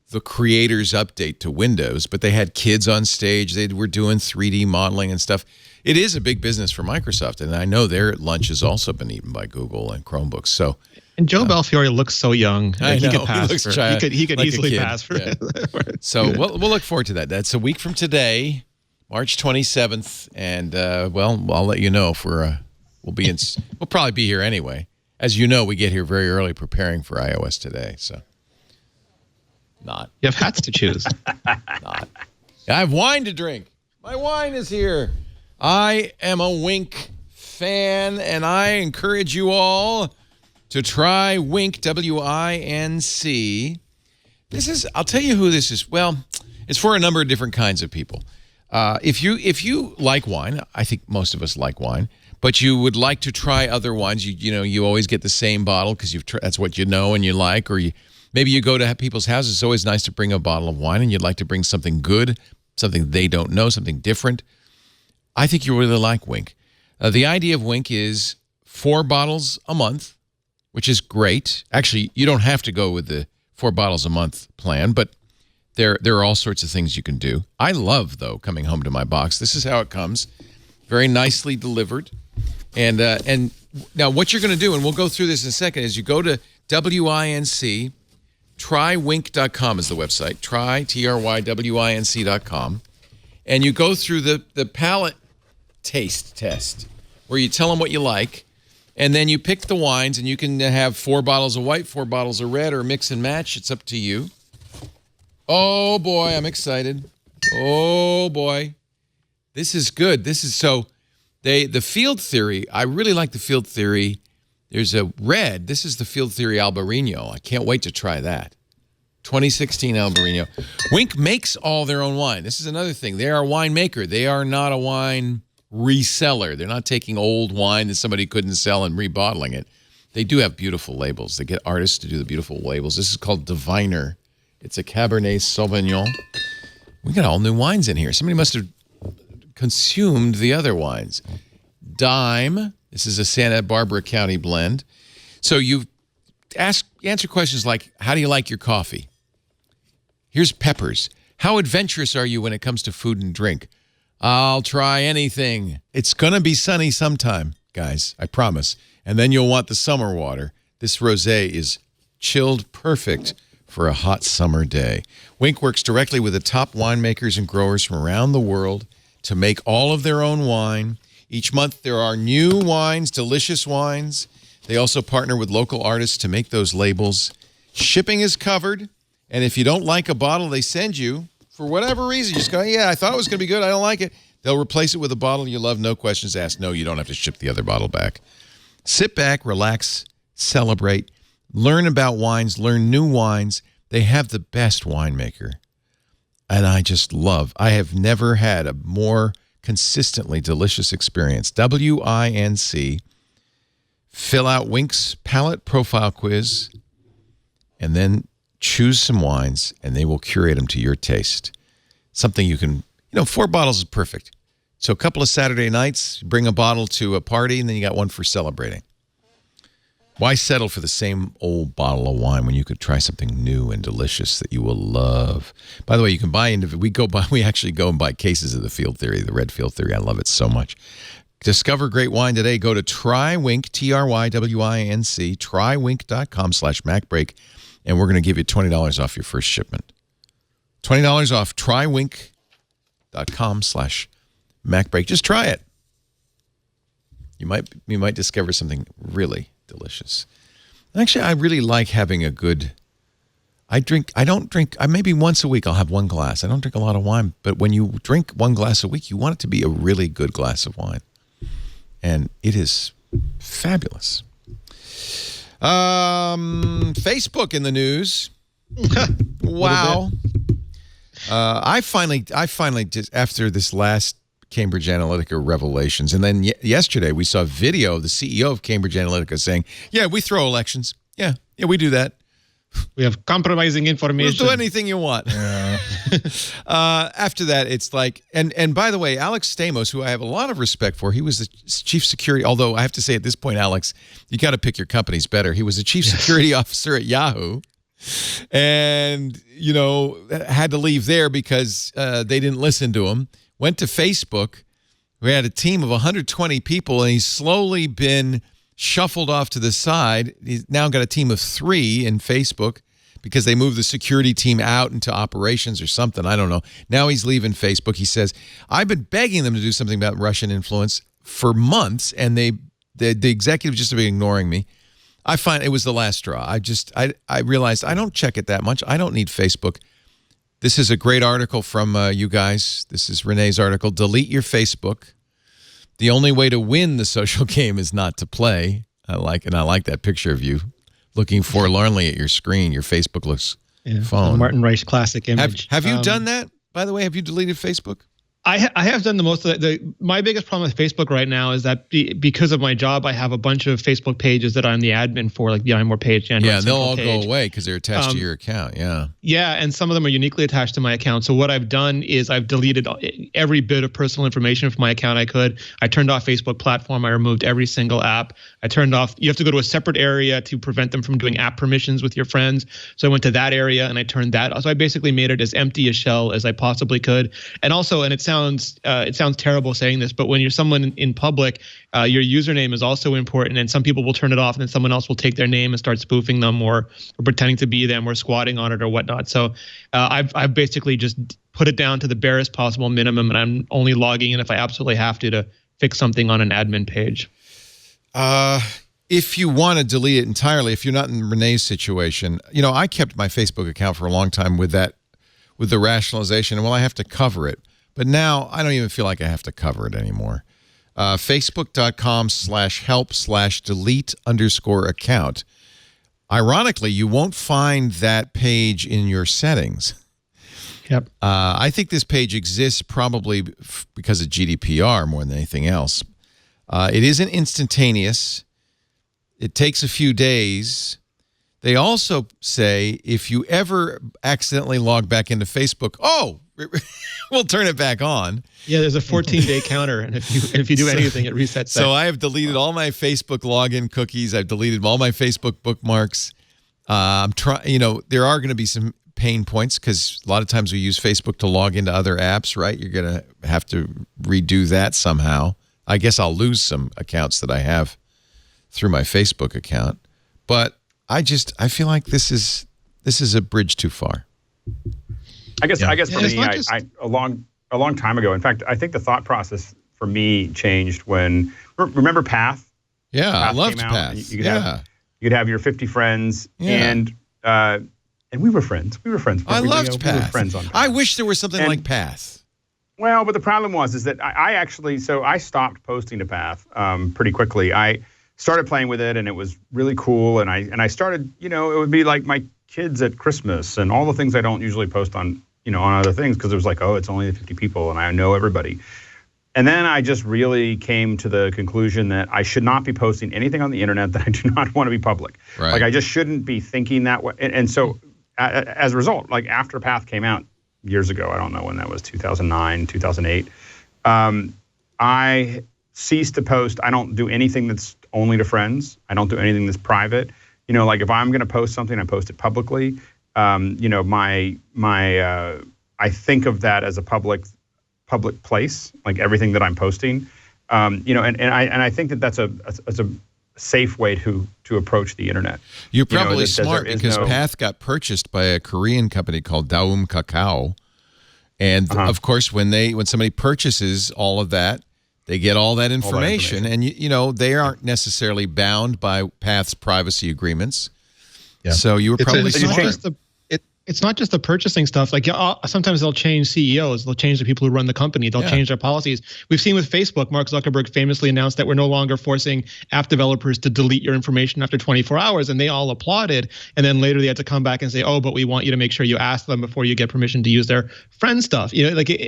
the creators update to Windows, but they had kids on stage. They were doing 3D modeling and stuff. It is a big business for Microsoft, and I know their lunch has also been eaten by Google and Chromebooks. So. And Joe Belfiore looks so young. I know. He could pass he could like easily pass for it. So we'll look forward to that. That's a week from today, March 27th, and I'll let you know if we'll probably be here anyway. As you know, we get here very early preparing for iOS today. So not. You have hats to choose. Not. I have wine to drink. My wine is here. I am a Wink fan, and I encourage you all to try Winc, W-I-N-C. I'll tell you who this is. Well, it's for a number of different kinds of people. If you like wine, I think most of us like wine, but you would like to try other wines, you always get the same bottle because that's what you know and you like, or maybe you go to people's houses. It's always nice to bring a bottle of wine, and you'd like to bring something good, something they don't know, something different. I think you really like Winc. The idea of Winc is 4 bottles a month, which is great. Actually, you don't have to go with the 4 bottles a month plan, but there are all sorts of things you can do. I love, though, coming home to my box. This is how it comes, very nicely delivered. And now what you're going to do, and we'll go through this in a second, is you go to WINC, trywinc.com is the website, TRYWINC.com, and you go through the palate taste test where you tell them what you like. And then you pick the wines, and you can have 4 bottles of white, 4 bottles of red, or mix and match. It's up to you. Oh, boy, I'm excited. Oh, boy. This is good. The field theory, I really like the field theory. There's a red. This is the field theory Albarino. I can't wait to try that. 2016 Albarino. Winc makes all their own wine. This is another thing. They are a winemaker. They are not a wine reseller. They're not taking old wine that somebody couldn't sell and rebottling it. They do have beautiful labels. They get artists to do the beautiful labels. This is called Diviner. It's a Cabernet Sauvignon. We got all new wines in here. Somebody must have consumed the other wines. Dime. This is a Santa Barbara County blend. So you answer questions like, how do you like your coffee? Here's Peppers. How adventurous are you when it comes to food and drink? I'll try anything. It's going to be sunny sometime, guys. I promise. And then you'll want the summer water. This rosé is chilled perfect for a hot summer day. Winc works directly with the top winemakers and growers from around the world to make all of their own wine. Each month there are new wines, delicious wines. They also partner with local artists to make those labels. Shipping is covered. And if you don't like a bottle they send you, for whatever reason, you just go, yeah, I thought it was going to be good. I don't like it. They'll replace it with a bottle you love, no questions asked. No, you don't have to ship the other bottle back. Sit back, relax, celebrate, learn about wines, learn new wines. They have the best winemaker. And I have never had a more consistently delicious experience. WINC. Fill out Winc's palate profile quiz, and then choose some wines, and they will curate them to your taste. Something you can, 4 bottles is perfect. So a couple of Saturday nights, bring a bottle to a party, and then you got one for celebrating. Why settle for the same old bottle of wine when you could try something new and delicious that you will love? By the way, you can buy we actually go and buy cases of the Field Theory, the Red Field Theory. I love it so much. Discover great wine today. Go to TryWinc, TRYWINC, TryWinc.com/MacBreak, and we're going to give you $20 off your first shipment. $20 off, TryWinc.com/MacBreak. Just try it. You might discover something really delicious. Actually, I really like having a good... maybe once a week I'll have one glass. I don't drink a lot of wine, but when you drink one glass a week, you want it to be a really good glass of wine. And it is fabulous. Facebook in the news. Wow. I finally just, after this last Cambridge Analytica revelations, and then yesterday we saw a video of the CEO of Cambridge Analytica saying, yeah, we throw elections. Yeah, we do that. We have compromising information. We'll do anything you want. Yeah. After that, it's like, and by the way, Alex Stamos, who I have a lot of respect for, he was the chief security, although I have to say at this point, Alex, you got to pick your companies better. He was the chief security officer at Yahoo and, had to leave there because they didn't listen to him. Went to Facebook. We had a team of 120 people, and he's slowly been shuffled off to the side. He's now got a team of 3 in Facebook because they moved the security team out into operations or something. I don't know. Now he's leaving Facebook. He says, I've been begging them to do something about Russian influence for months, and the executives just have been ignoring me. I find it was the last straw. I realized I don't check it that much. I don't need Facebook. This is a great article from you guys. This is Renee's article. Delete your Facebook. The only way to win the social game is not to play. I like that picture of you looking forlornly at your screen. Your Facebook looks phone. Martin Reich classic image. Have you done that, by the way? Have you deleted Facebook? I have done the most of that. My biggest problem with Facebook right now is that because of my job, I have a bunch of Facebook pages that I'm the admin for, like the I'm More page. And they'll all go away because they're attached to your account. Yeah, and some of them are uniquely attached to my account. So what I've done is I've deleted every bit of personal information from my account I could. I turned off Facebook platform. I removed every single app. I turned off. You have to go to a separate area to prevent them from doing app permissions with your friends. So I went to that area and I turned that. So I basically made it as empty a shell as I possibly could. And also, and it sounds terrible saying this, but when you're someone in public, your username is also important, and some people will turn it off, and then someone else will take their name and start spoofing them or pretending to be them or squatting on it or whatnot. So I've basically just put it down to the barest possible minimum, and I'm only logging in if I absolutely have to fix something on an admin page. If you want to delete it entirely, if you're not in Renee's situation, I kept my Facebook account for a long time with the rationalization, and I have to cover it. But now I don't even feel like I have to cover it anymore. Facebook.com/help/delete_account. Ironically, you won't find that page in your settings. Yep. I think this page exists probably because of GDPR more than anything else. It isn't instantaneous. It takes a few days. They also say if you ever accidentally log back into Facebook, we'll turn it back on. Yeah, there's a 14-day counter, and if you do anything, it resets. So I have deleted all my Facebook login cookies. I've deleted all my Facebook bookmarks. I'm trying. There are going to be some pain points because a lot of times we use Facebook to log into other apps. Right? You're going to have to redo that somehow. I guess I'll lose some accounts that I have through my Facebook account, but I feel like this is a bridge too far. I guess for me, a long time ago. In fact, I think the thought process for me changed when remember Path. Yeah, Path I loved came out, Path. You could have your 50 friends, and we were friends. I loved Path. We were friends on Path. I wish there was something like Path. Well, but the problem is that I stopped posting to Path pretty quickly. I started playing with it, and it was really cool. And I started, it would be like my kids at Christmas and all the things I don't usually post on, on other things because it was like, it's only 50 people and I know everybody. And then I just really came to the conclusion that I should not be posting anything on the internet that I do not want to be public. Right. Like I just shouldn't be thinking that way. And so as a result, like after Path came out years ago, I don't know when that was, 2009, 2008, I ceased to post. I don't do anything that's only to friends. I don't do anything that's private. Like if I'm going to post something, I post it publicly. I think of that as a public place, like everything that I'm posting. And I think that's a safe way to approach the internet. You're probably smart because Path got purchased by a Korean company called Daum Kakao, and of course, when somebody purchases all of that, they get all that information, and they aren't necessarily bound by Path's privacy agreements. Yeah. So you were probably smart. It's not just the purchasing stuff. Like sometimes they'll change CEOs, they'll change the people who run the company, they'll change their policies. We've seen with Facebook, Mark Zuckerberg famously announced that we're no longer forcing app developers to delete your information after 24 hours, and they all applauded. And then later they had to come back and say, oh, but we want you to make sure you ask them before you get permission to use their friend stuff.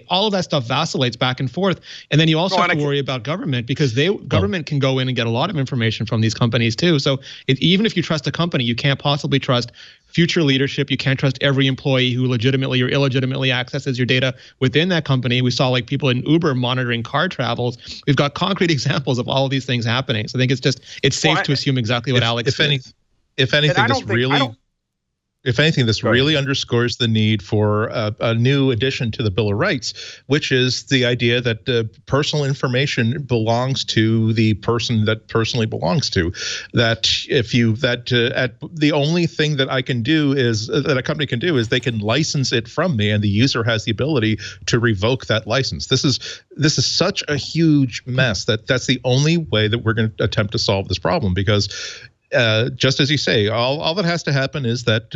All of that stuff vacillates back and forth. And then you also have to worry about government, because government can go in and get a lot of information from these companies too. So even if you trust a company, you can't possibly trust future leadership. You can't trust every employee who legitimately or illegitimately accesses your data within that company. We saw like people in Uber monitoring car travels. We've got concrete examples of all of these things happening. So I think it's safe to assume exactly what Alex said. If anything, this really underscores the need for a new addition to the Bill of Rights, which is the idea that personal information belongs to the person that personally belongs to. That the only thing that I can do is that a company can do is they can license it from me, and the user has the ability to revoke that license. This is such a huge mess that's the only way that we're going to attempt to solve this problem, because just as you say, all that has to happen is that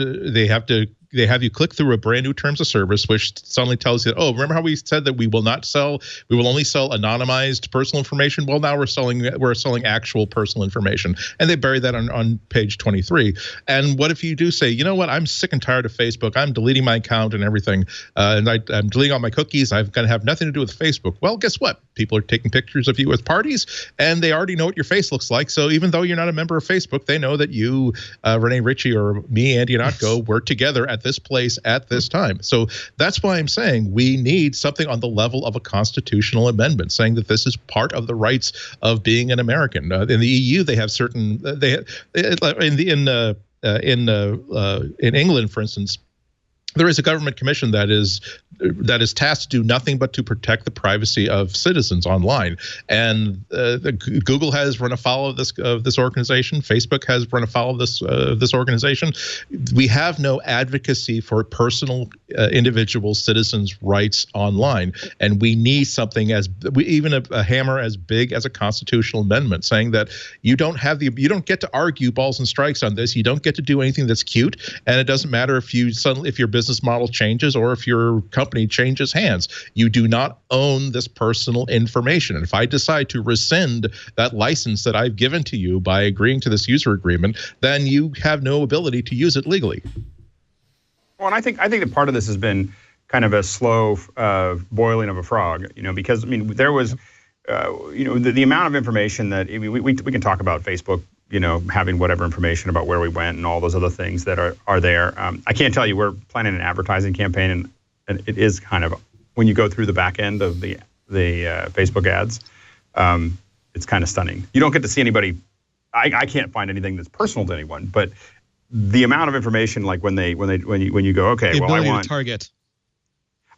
they have you click through a brand new terms of service, which suddenly tells you, oh, remember how we said that we will only sell anonymized personal information? Well, now we're selling actual personal information, and they bury that on page 23. And what if you do say, you know what, I'm sick and tired of Facebook, I'm deleting my account and everything, and I'm deleting all my cookies, I'm going to have nothing to do with Facebook. Well, guess what? People are taking pictures of you with parties, and they already know what your face looks like. So even though you're not a member of Facebook, they know that you, Renee Richey, or me, Andy Ihnatko, were together at this place at this time. So that's why I'm saying we need something on the level of a constitutional amendment, saying that this is part of the rights of being an American. In the EU, they have certain. In England, for instance, there is a government commission that is tasked to do nothing but to protect the privacy of citizens online. And Google has run afoul of this organization. Facebook has run afoul of this organization. We have no advocacy for personal individual citizens' rights online, and we need something even a hammer as big as a constitutional amendment, saying that you don't get to argue balls and strikes on this. You don't get to do anything that's cute, and it doesn't matter if your business model changes or if your company changes hands. You do not own this personal information. And if I decide to rescind that license that I've given to you by agreeing to this user agreement, then you have no ability to use it legally. Well, and I think that part of this has been kind of a slow boiling of a frog, because there was, the amount of information that we can talk about Facebook, having whatever information about where we went and all those other things that are there. I can't tell you, we're planning an advertising campaign, and it is kind of, when you go through the back end of the Facebook ads, it's kind of stunning. You don't get to see anybody. I can't find anything that's personal to anyone, but the amount of information, like when you go, okay, well,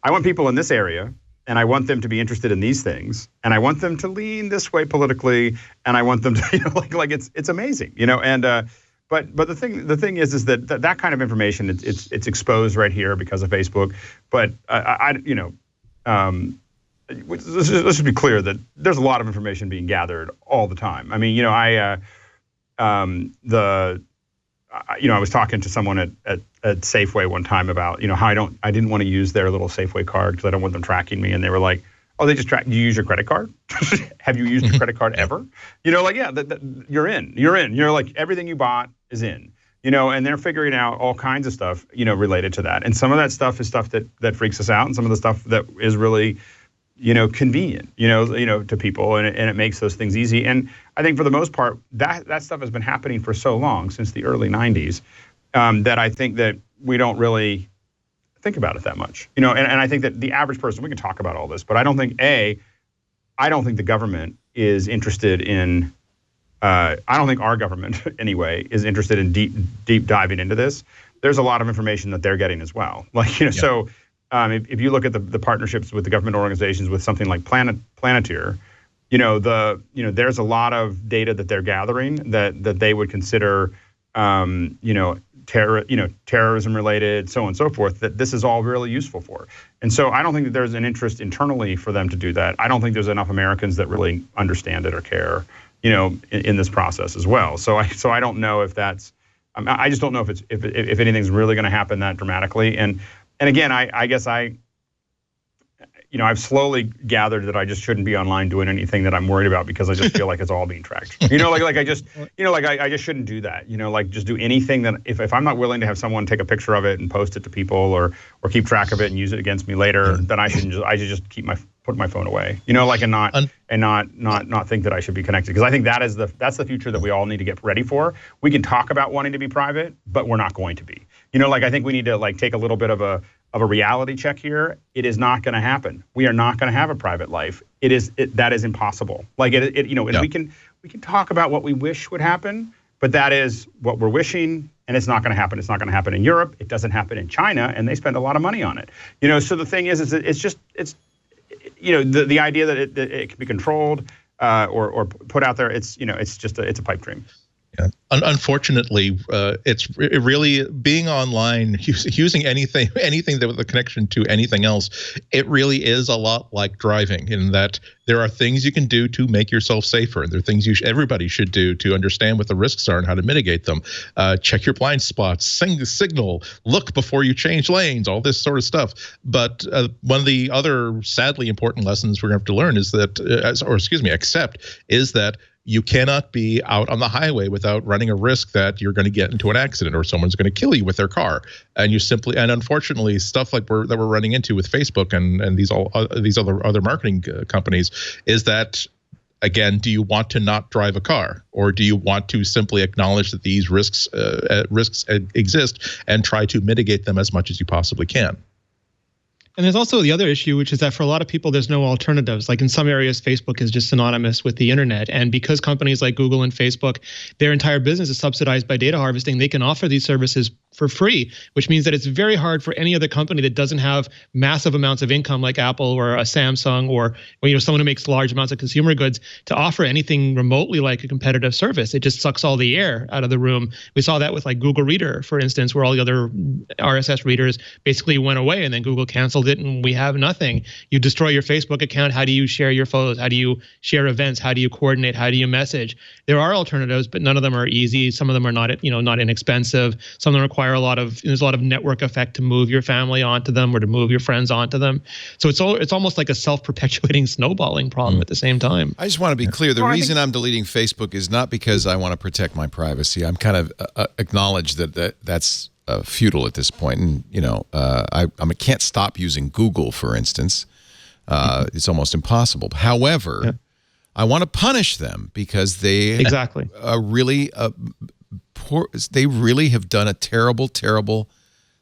I want people in this area, and I want them to be interested in these things, and I want them to lean this way politically, and I want them to, it's amazing, and but the thing is that kind of information, it's exposed right here because of Facebook, but let's just be clear that there's a lot of information being gathered all the time. I was talking to someone at Safeway one time about, how I didn't want to use their little Safeway card because I don't want them tracking me. And they were like, oh, they just track, do you use your credit card? Have you used your credit card ever? You're in. You're like, everything you bought is in, and they're figuring out all kinds of stuff, related to that. And some of that stuff is stuff that freaks us out. And some of the stuff that is really, convenient, to people, and it makes those things easy. And I think for the most part, that stuff has been happening for so long, since the early 90s, that I think that we don't really think about it that much, and I think that the average person, we can talk about all this, but I don't think the government is interested in, I don't think our government anyway is interested in deep diving into this. There's a lot of information that they're getting as well. So if you look at the partnerships with the government organizations with something like Planeteer, there's a lot of data that they're gathering that they would consider, terrorism related, so on and so forth, that this is all really useful for. And so I don't think that there's an interest internally for them to do that. I don't think there's enough Americans that really understand it or care, in this process as well. So I don't know if that's, I just don't know if anything's really going to happen that dramatically. And again, I guess I've slowly gathered that I just shouldn't be online doing anything that I'm worried about, because I just feel like it's all being tracked. I just shouldn't do that. Just do anything that if I'm not willing to have someone take a picture of it and post it to people or keep track of it and use it against me later, then I should just put my phone away. And not think that I should be connected, because I think that's the future that we all need to get ready for. We can talk about wanting to be private, but we're not going to be. I think we need to take a little bit of a reality check here. It is not going to happen. We are not going to have a private life. That is impossible. And we can talk about what we wish would happen, but that is what we're wishing, and it's not going to happen. It's not going to happen in Europe. It doesn't happen in China, and they spend a lot of money on it. So the thing is the idea that it can be controlled or put out there. It's a pipe dream. Yeah. Unfortunately, it really being online, using anything that with a connection to anything else, it really is a lot like driving, in that there are things you can do to make yourself safer. There are things everybody should do to understand what the risks are and how to mitigate them. Check your blind spots, signal, look before you change lanes, all this sort of stuff. But one of the other sadly important lessons we're going to have to learn is that, accept, is that you cannot be out on the highway without running a risk that you're going to get into an accident or someone's going to kill you with their car. And unfortunately, stuff like we're running into with Facebook and these other marketing companies is that, again, do you want to not drive a car, or do you want to simply acknowledge that these risks exist and try to mitigate them as much as you possibly can? And there's also the other issue, which is that for a lot of people, there's no alternatives. Like in some areas, Facebook is just synonymous with the internet. And because companies like Google and Facebook, their entire business is subsidized by data harvesting, they can offer these services for free, which means that it's very hard for any other company that doesn't have massive amounts of income like Apple or a Samsung or someone who makes large amounts of consumer goods to offer anything remotely like a competitive service. It just sucks all the air out of the room. We saw that with like Google Reader, for instance, where all the other RSS readers basically went away and then Google canceled it and we have nothing. You destroy your Facebook account. How do you share your photos? How do you share events? How do you coordinate? How do you message? There are alternatives, but none of them are easy. Some of them are not inexpensive. Some of them require there's a lot of network effect to move your family onto them or to move your friends onto them. So it's almost like a self-perpetuating snowballing problem at the same time. I just want to be clear. The reason I'm deleting Facebook is not because I want to protect my privacy. I'm kind of acknowledge that's futile at this point. And, I can't stop using Google, for instance. It's almost impossible. However, I want to punish them because they really they really have done a terrible, terrible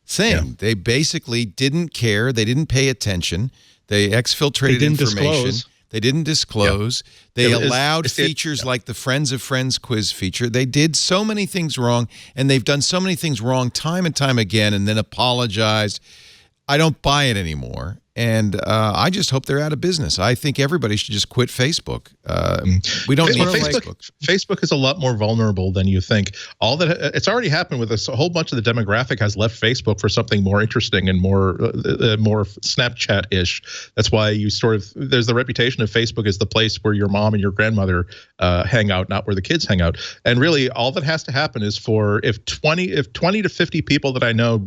thing. Yeah. They basically didn't care. They didn't pay attention. They exfiltrated information. They didn't disclose. They allowed features like the Friends of Friends quiz feature. They did so many things wrong, and they've done so many things wrong time and time again and then apologized. I don't buy it anymore. And I just hope they're out of business. I think everybody should just quit Facebook. We don't need Facebook. Facebook is a lot more vulnerable than you think. It's already happened with us. A whole bunch of the demographic has left Facebook for something more interesting and more Snapchat-ish. That's why there's the reputation of Facebook as the place where your mom and your grandmother hang out, not where the kids hang out. And really, all that has to happen is if 20 to 50 people that I know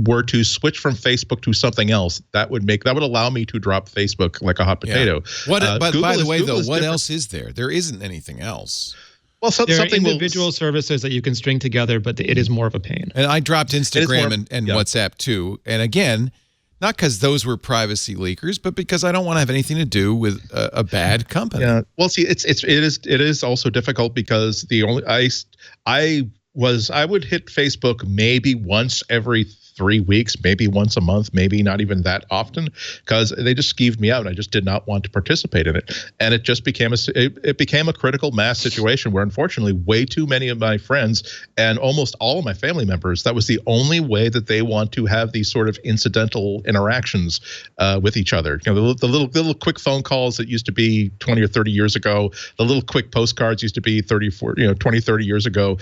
were to switch from Facebook to something else, that would allow me to drop Facebook like a hot potato. Yeah. But by the way, though, what else is there? There isn't anything else. Well, there are individual services that you can string together, but it is more of a pain. And I dropped Instagram and WhatsApp too. And again, not because those were privacy leakers, but because I don't want to have anything to do with a bad company. Yeah. Well, see, it is also difficult because I would hit Facebook maybe once every 3 weeks, maybe once a month, maybe not even that often, because they just skeeved me out. And I just did not want to participate in it. And it just became a critical mass situation where, unfortunately, way too many of my friends and almost all of my family members, that was the only way that they want to have these sort of incidental interactions with each other. The little quick phone calls that used to be 20 or 30 years ago, the little quick postcards used to be 20, 30 years ago.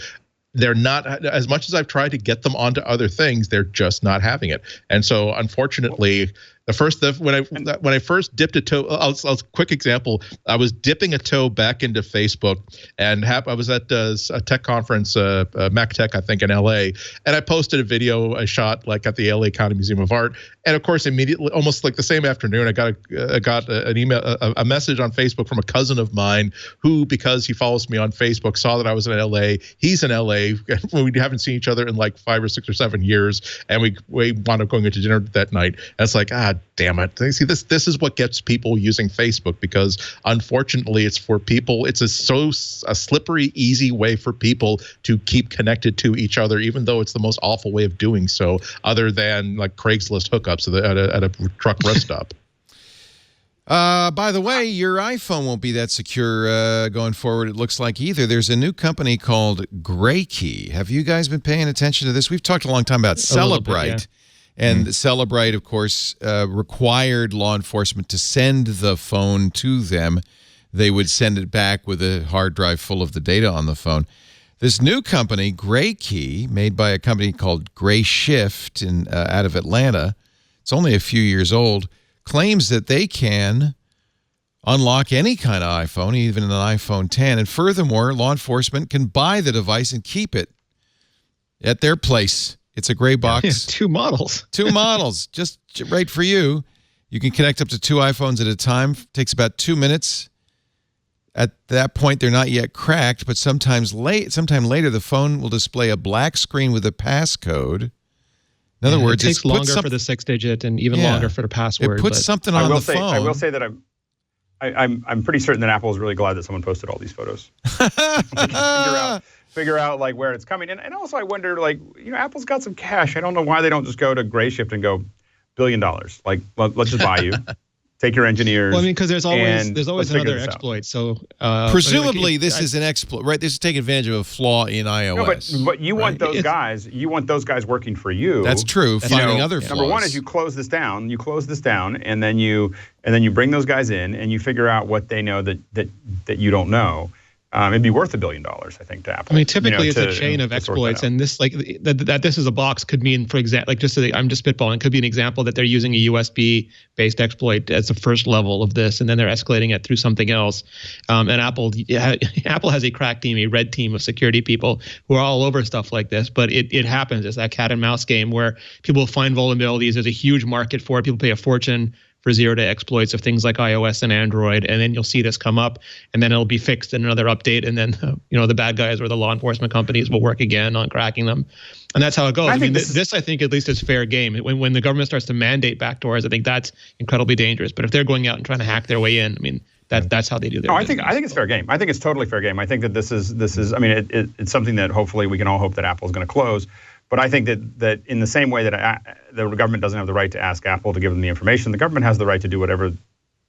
They're not, as much as I've tried to get them onto other things, they're just not having it. And so, unfortunately, when I first dipped a toe, I'll quick example. I was dipping a toe back into Facebook, and I was at a tech conference, Mac Tech, I think, in LA, and I posted a video I shot like at the LA County Museum of Art. And of course, immediately, almost like the same afternoon, I got an email, a message on Facebook from a cousin of mine who, because he follows me on Facebook, saw that I was in LA. He's in LA. We haven't seen each other in like 5 or 6 or 7 years, and we wound up going to dinner that night. And it's like, damn it. See, this is what gets people using Facebook, because unfortunately it's for people. It's a slippery, easy way for people to keep connected to each other, even though it's the most awful way of doing so, other than like Craigslist hookups at a truck rest stop. By the way, your iPhone won't be that secure going forward, it looks like, either. There's a new company called GrayKey. Have you guys been paying attention to this? We've talked a long time about Celebrite. And Celebrite, of course, required law enforcement to send the phone to them. They would send it back with a hard drive full of the data on the phone. This new company, GrayKey, made by a company called Grayshift out of Atlanta, it's only a few years old, claims that they can unlock any kind of iPhone, even an iPhone 10. And furthermore, law enforcement can buy the device and keep it at their place. It's a gray box. Yeah, 2 models. 2 models, just right for you. You can connect up to 2 iPhones at a time. Takes about 2 minutes. At that point, they're not yet cracked, but sometime later, the phone will display a black screen with a passcode. In other words, it takes longer for the 6-digit and even longer for the password. It puts something on the phone. I will say that I'm pretty certain that Apple is really glad that someone posted all these photos. Figure out like where it's coming. And also I wonder, like, Apple's got some cash. I don't know why they don't just go to Grayshift and go $1 billion. Like, let's just buy you. Take your engineers. Well, I mean, because there's always another exploit. So presumably this is an exploit, right? This is taking advantage of a flaw in iOS. No, but you want those guys. You want those guys working for you. That's true. Finding other flaws. Number one is you close this down. And then you bring those guys in and you figure out what they know that you don't know. It'd be worth $1 billion, I think, to Apple. I mean, typically it's a chain of exploits, and this, like, that this is a box could mean, for example, like, I'm just spitballing, could be an example that they're using a USB-based exploit as the first level of this, and then they're escalating it through something else. And Apple has a crack team, a red team of security people who are all over stuff like this. But it happens. It's that cat and mouse game where people find vulnerabilities. There's a huge market for it. People pay a fortune for zero-day exploits of things like iOS and Android, and then you'll see this come up, and then it'll be fixed in another update, and then the bad guys or the law enforcement companies will work again on cracking them, and that's how it goes. I mean, this I think at least is fair game. When the government starts to mandate backdoors, I think that's incredibly dangerous. But if they're going out and trying to hack their way in, I mean, that's how they do their business. I think it's fair game. I think it's totally fair game. I think that this is. I mean, it's something that hopefully we can all hope that Apple is going to close. But I think that in the same way that the government doesn't have the right to ask Apple to give them the information, the government has the right to do whatever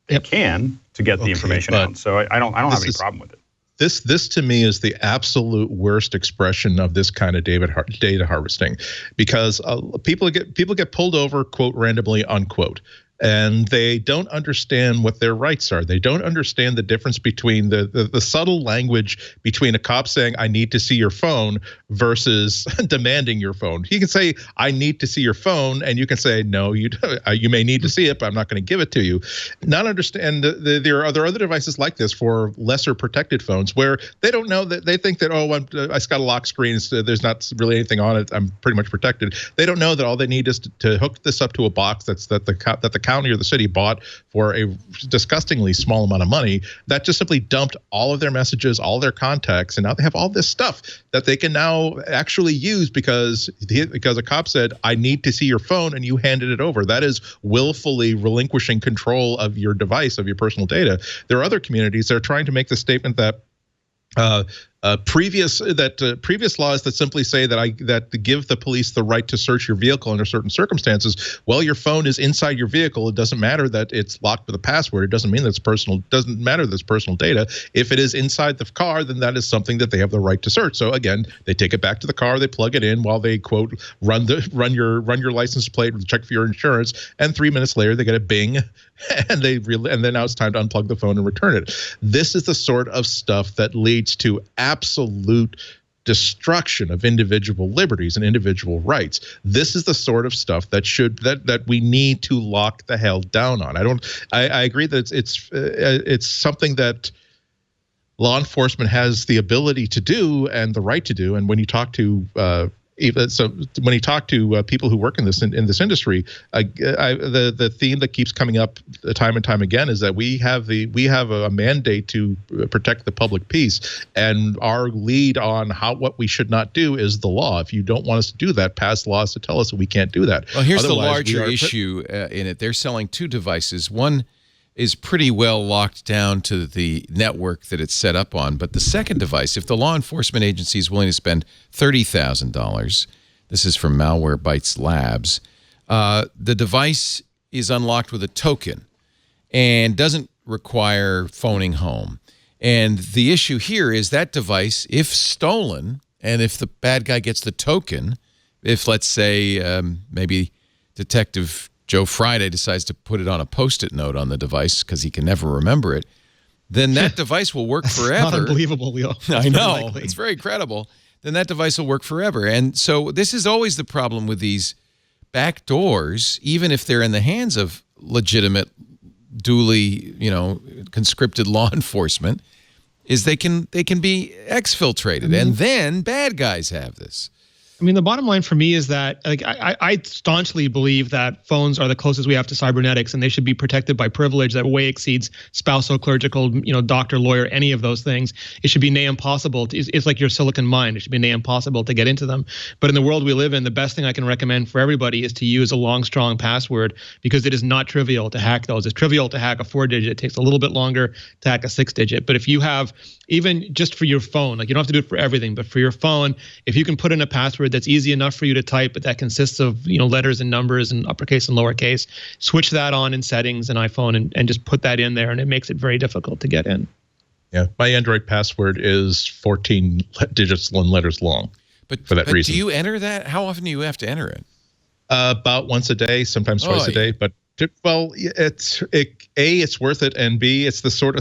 it can to get the information out. So I don't have any problem with it. This to me is the absolute worst expression of this kind of data harvesting, because people get pulled over, quote, randomly, unquote. And they don't understand what their rights are. They don't understand the difference between the subtle language between a cop saying, I need to see your phone, versus demanding your phone. He can say, I need to see your phone, and you can say, no, you may need to see it, but I'm not going to give it to you. Not understand there are other devices like this for lesser protected phones where they don't know, that they think that, I got a lock screen, so there's not really anything on it, I'm pretty much protected. They don't know that all they need is to hook this up to a box that the county or the city bought for a disgustingly small amount of money, that just simply dumped all of their messages, all their contacts, and now they have all this stuff that they can now actually use because a cop said, I need to see your phone, and you handed it over. That is willfully relinquishing control of your device, of your personal data. There are other communities that are trying to make the statement that previous laws that simply say that give the police the right to search your vehicle under certain circumstances. Well, your phone is inside your vehicle. It doesn't matter that it's locked with a password. It doesn't mean that it's personal. Doesn't matter that it's personal data. If it is inside the car, then that is something that they have the right to search. So again, they take it back to the car, they plug it in while they quote run your license plate, check for your insurance, and 3 minutes later they get a bing, and then now it's time to unplug the phone and return it. This is the sort of stuff that leads to absolute destruction of individual liberties and individual rights. This is the sort of stuff that we need to lock the hell down on. I agree that it's something that law enforcement has the ability to do and the right to do. And when you talk to people who work in this industry, the theme that keeps coming up time and time again is that we have a mandate to protect the public peace, and our lead on what we should not do is the law. If you don't want us to do that, pass laws to tell us that we can't do that. Well, here's the larger issue in it. They're selling two devices. One is pretty well locked down to the network that it's set up on. But the second device, if the law enforcement agency is willing to spend $30,000, this is from MalwareBytes Labs, the device is unlocked with a token and doesn't require phoning home. And the issue here is that device, if stolen, and if the bad guy gets the token, if, let's say, maybe Detective Joe Friday decides to put it on a Post-it note on the device because he can never remember it, then that device will work forever. Not unbelievable, Leo. I know. It's very credible. Then that device will work forever. And so this is always the problem with these back doors, even if they're in the hands of legitimate, duly, conscripted law enforcement, is they can be exfiltrated. And then bad guys have this. I mean, the bottom line for me is that I staunchly believe that phones are the closest we have to cybernetics, and they should be protected by privilege that way exceeds spousal, clerical, doctor, lawyer, any of those things. It should be near impossible. It's like your silicon mine. It should be near impossible to get into them. But in the world we live in, the best thing I can recommend for everybody is to use a long, strong password, because it is not trivial to hack those. It's trivial to hack a 4-digit. It takes a little bit longer to hack a 6-digit. But if you have, even just for your phone, like you don't have to do it for everything, but for your phone, if you can put in a password that's easy enough for you to type, but that consists of letters and numbers and uppercase and lowercase, switch that on in settings in iPhone and just put that in there, and it makes it very difficult to get in. Yeah, my Android password is 14 digits and letters long. But for that reason, do you enter that? How often do you have to enter it? About once a day, sometimes twice a day. But it's worth it, and B, it's the sort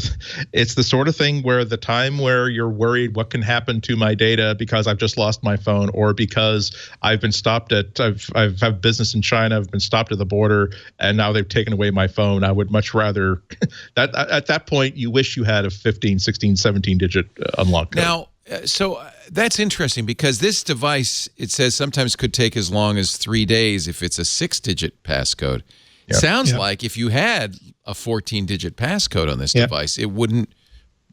of thing where the time where you're worried what can happen to my data because I've just lost my phone, or because I've been stopped I've have business in China, I've been stopped at the border, and now they've taken away my phone. I would much rather that at that point you wish you had a 15, 16, 17 digit unlock code. Now, so that's interesting, because this device, it says sometimes could take as long as 3 days if it's a 6-digit passcode. Yep. Sounds like if you had a 14-digit passcode on this device, it wouldn't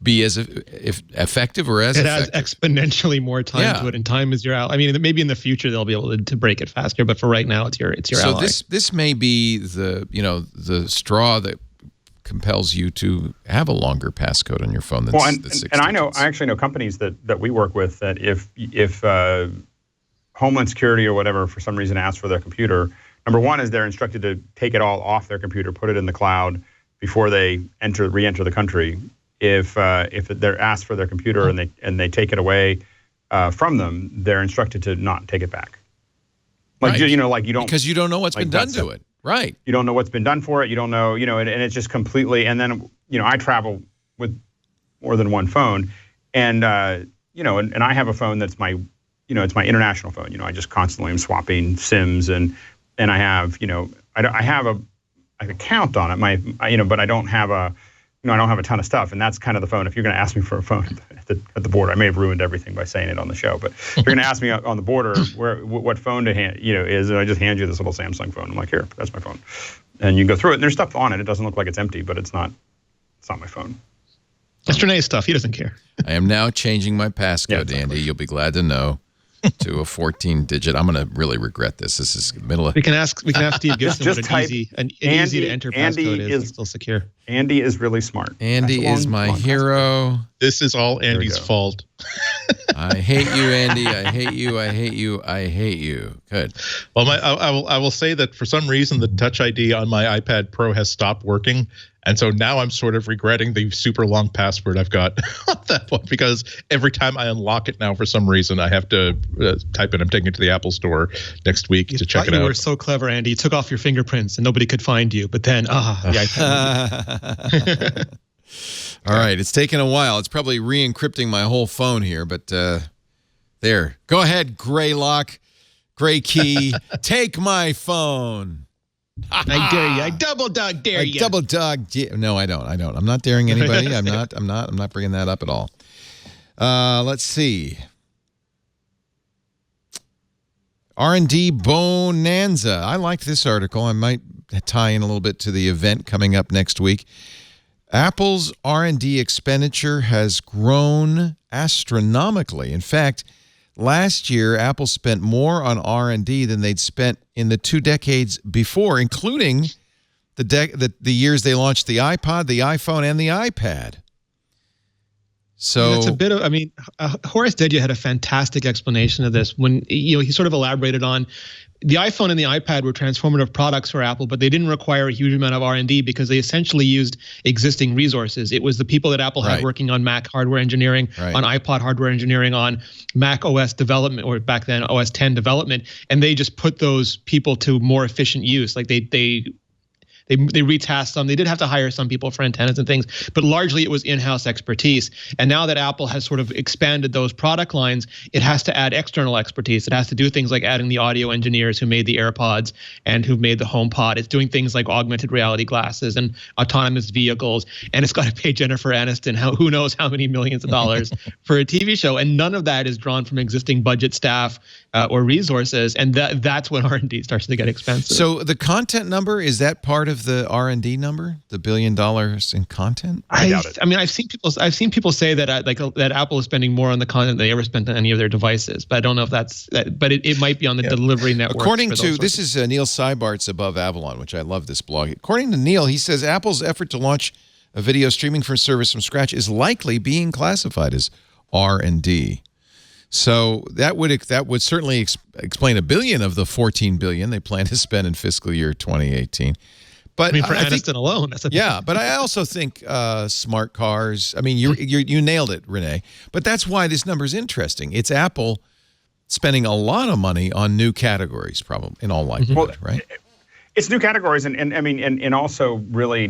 be as effective or as effective. It has exponentially more time to it, and time is your ally. I mean, maybe in the future they'll be able to break it faster, but for right now, it's your ally. So this may be the straw that compels you to have a longer passcode on your phone than the 6 and I actually know companies that we work with that if Homeland Security or whatever for some reason asks for their computer, number one is they're instructed to take it all off their computer, put it in the cloud before they re-enter the country. If they're asked for their computer and they take it away from them, they're instructed to not take it back. Like you don't, because you don't know what's been done to it. Right. You don't know what's been done for it. You don't know, and it's just completely. And then I travel with more than one phone, and and I have a phone that's my it's my international phone. I just constantly am swapping SIMs and I have, I have an account on it, but I don't have I don't have a ton of stuff, and that's kind of the phone. If you're going to ask me for a phone at the border, I may have ruined everything by saying it on the show, but if you're going to ask me on the border what phone to hand, is, and I just hand you this little Samsung phone. I'm like, here, that's my phone, and you go through it, and there's stuff on it. It doesn't look like it's empty, but it's not my phone. That's Renee's stuff. He doesn't care. I am now changing my passcode, Andy. You'll be glad to know. To a 14-digit. I'm going to really regret this. This is the middle of. We can ask Steve Gibson what an easy to enter passcode is. It's still secure. Andy is really smart. Andy is my hero. This is all Andy's fault. I hate you, Andy. I hate you. I hate you. I hate you. Good. Well, I will say that for some reason the Touch ID on my iPad Pro has stopped working, and so now I'm sort of regretting the super long password I've got on that one, because every time I unlock it now, for some reason, I have to type in. I'm taking it to the Apple Store next week to check it out. You were so clever, Andy. You took off your fingerprints and nobody could find you. But then, the iPad. All right, it's taken a while. It's probably re-encrypting my whole phone here, but there. Go ahead, GrayKey. Take my phone. I dare you. I double dog dare you. Double dog. No, I don't. I'm not daring anybody. I'm not bringing that up at all. Let's see. R&D Bonanza. I liked this article. I might tie in a little bit to the event coming up next week. Apple's R&D expenditure has grown astronomically. In fact, last year, Apple spent more on R&D than they'd spent in the 2 decades before, including the years they launched the iPod, the iPhone, and the iPad. So it's a bit of, Horace Dediu had a fantastic explanation of this when he sort of elaborated on the iPhone and the iPad were transformative products for Apple, but they didn't require a huge amount of R&D because they essentially used existing resources. It was the people that Apple had working on Mac hardware engineering, on iPod hardware engineering, on Mac OS development, or back then OS 10 development, and they just put those people to more efficient use. Like they retasked them. They did have to hire some people for antennas and things, but largely it was in-house expertise. And now that Apple has sort of expanded those product lines, it has to add external expertise. It has to do things like adding the audio engineers who made the AirPods and who made the HomePod. It's doing things like augmented reality glasses and autonomous vehicles. And it's got to pay Jennifer Aniston who knows how many millions of dollars for a TV show. And none of that is drawn from existing budget staff or resources. And that's when R&D starts to get expensive. So the content number, is that part of the R&D number, the $1 billion in content? I doubt it. I mean, I've seen people say that that Apple is spending more on the content than they ever spent on any of their devices, but I don't know if that's that. But it might be on the delivery network. According to this is Neil Seibart's Above Avalon, which I love this blog. According to Neil, he says Apple's effort to launch a video streaming service from scratch is likely being classified as R&D. So that would certainly explain $1 billion of the $14 billion they plan to spend in fiscal year 2018. But for Aniston alone, that's but I also think smart cars. I mean, you nailed it, Renee. But that's why this number is interesting. It's Apple spending a lot of money on new categories, probably in all likelihood, right? It's new categories, and also really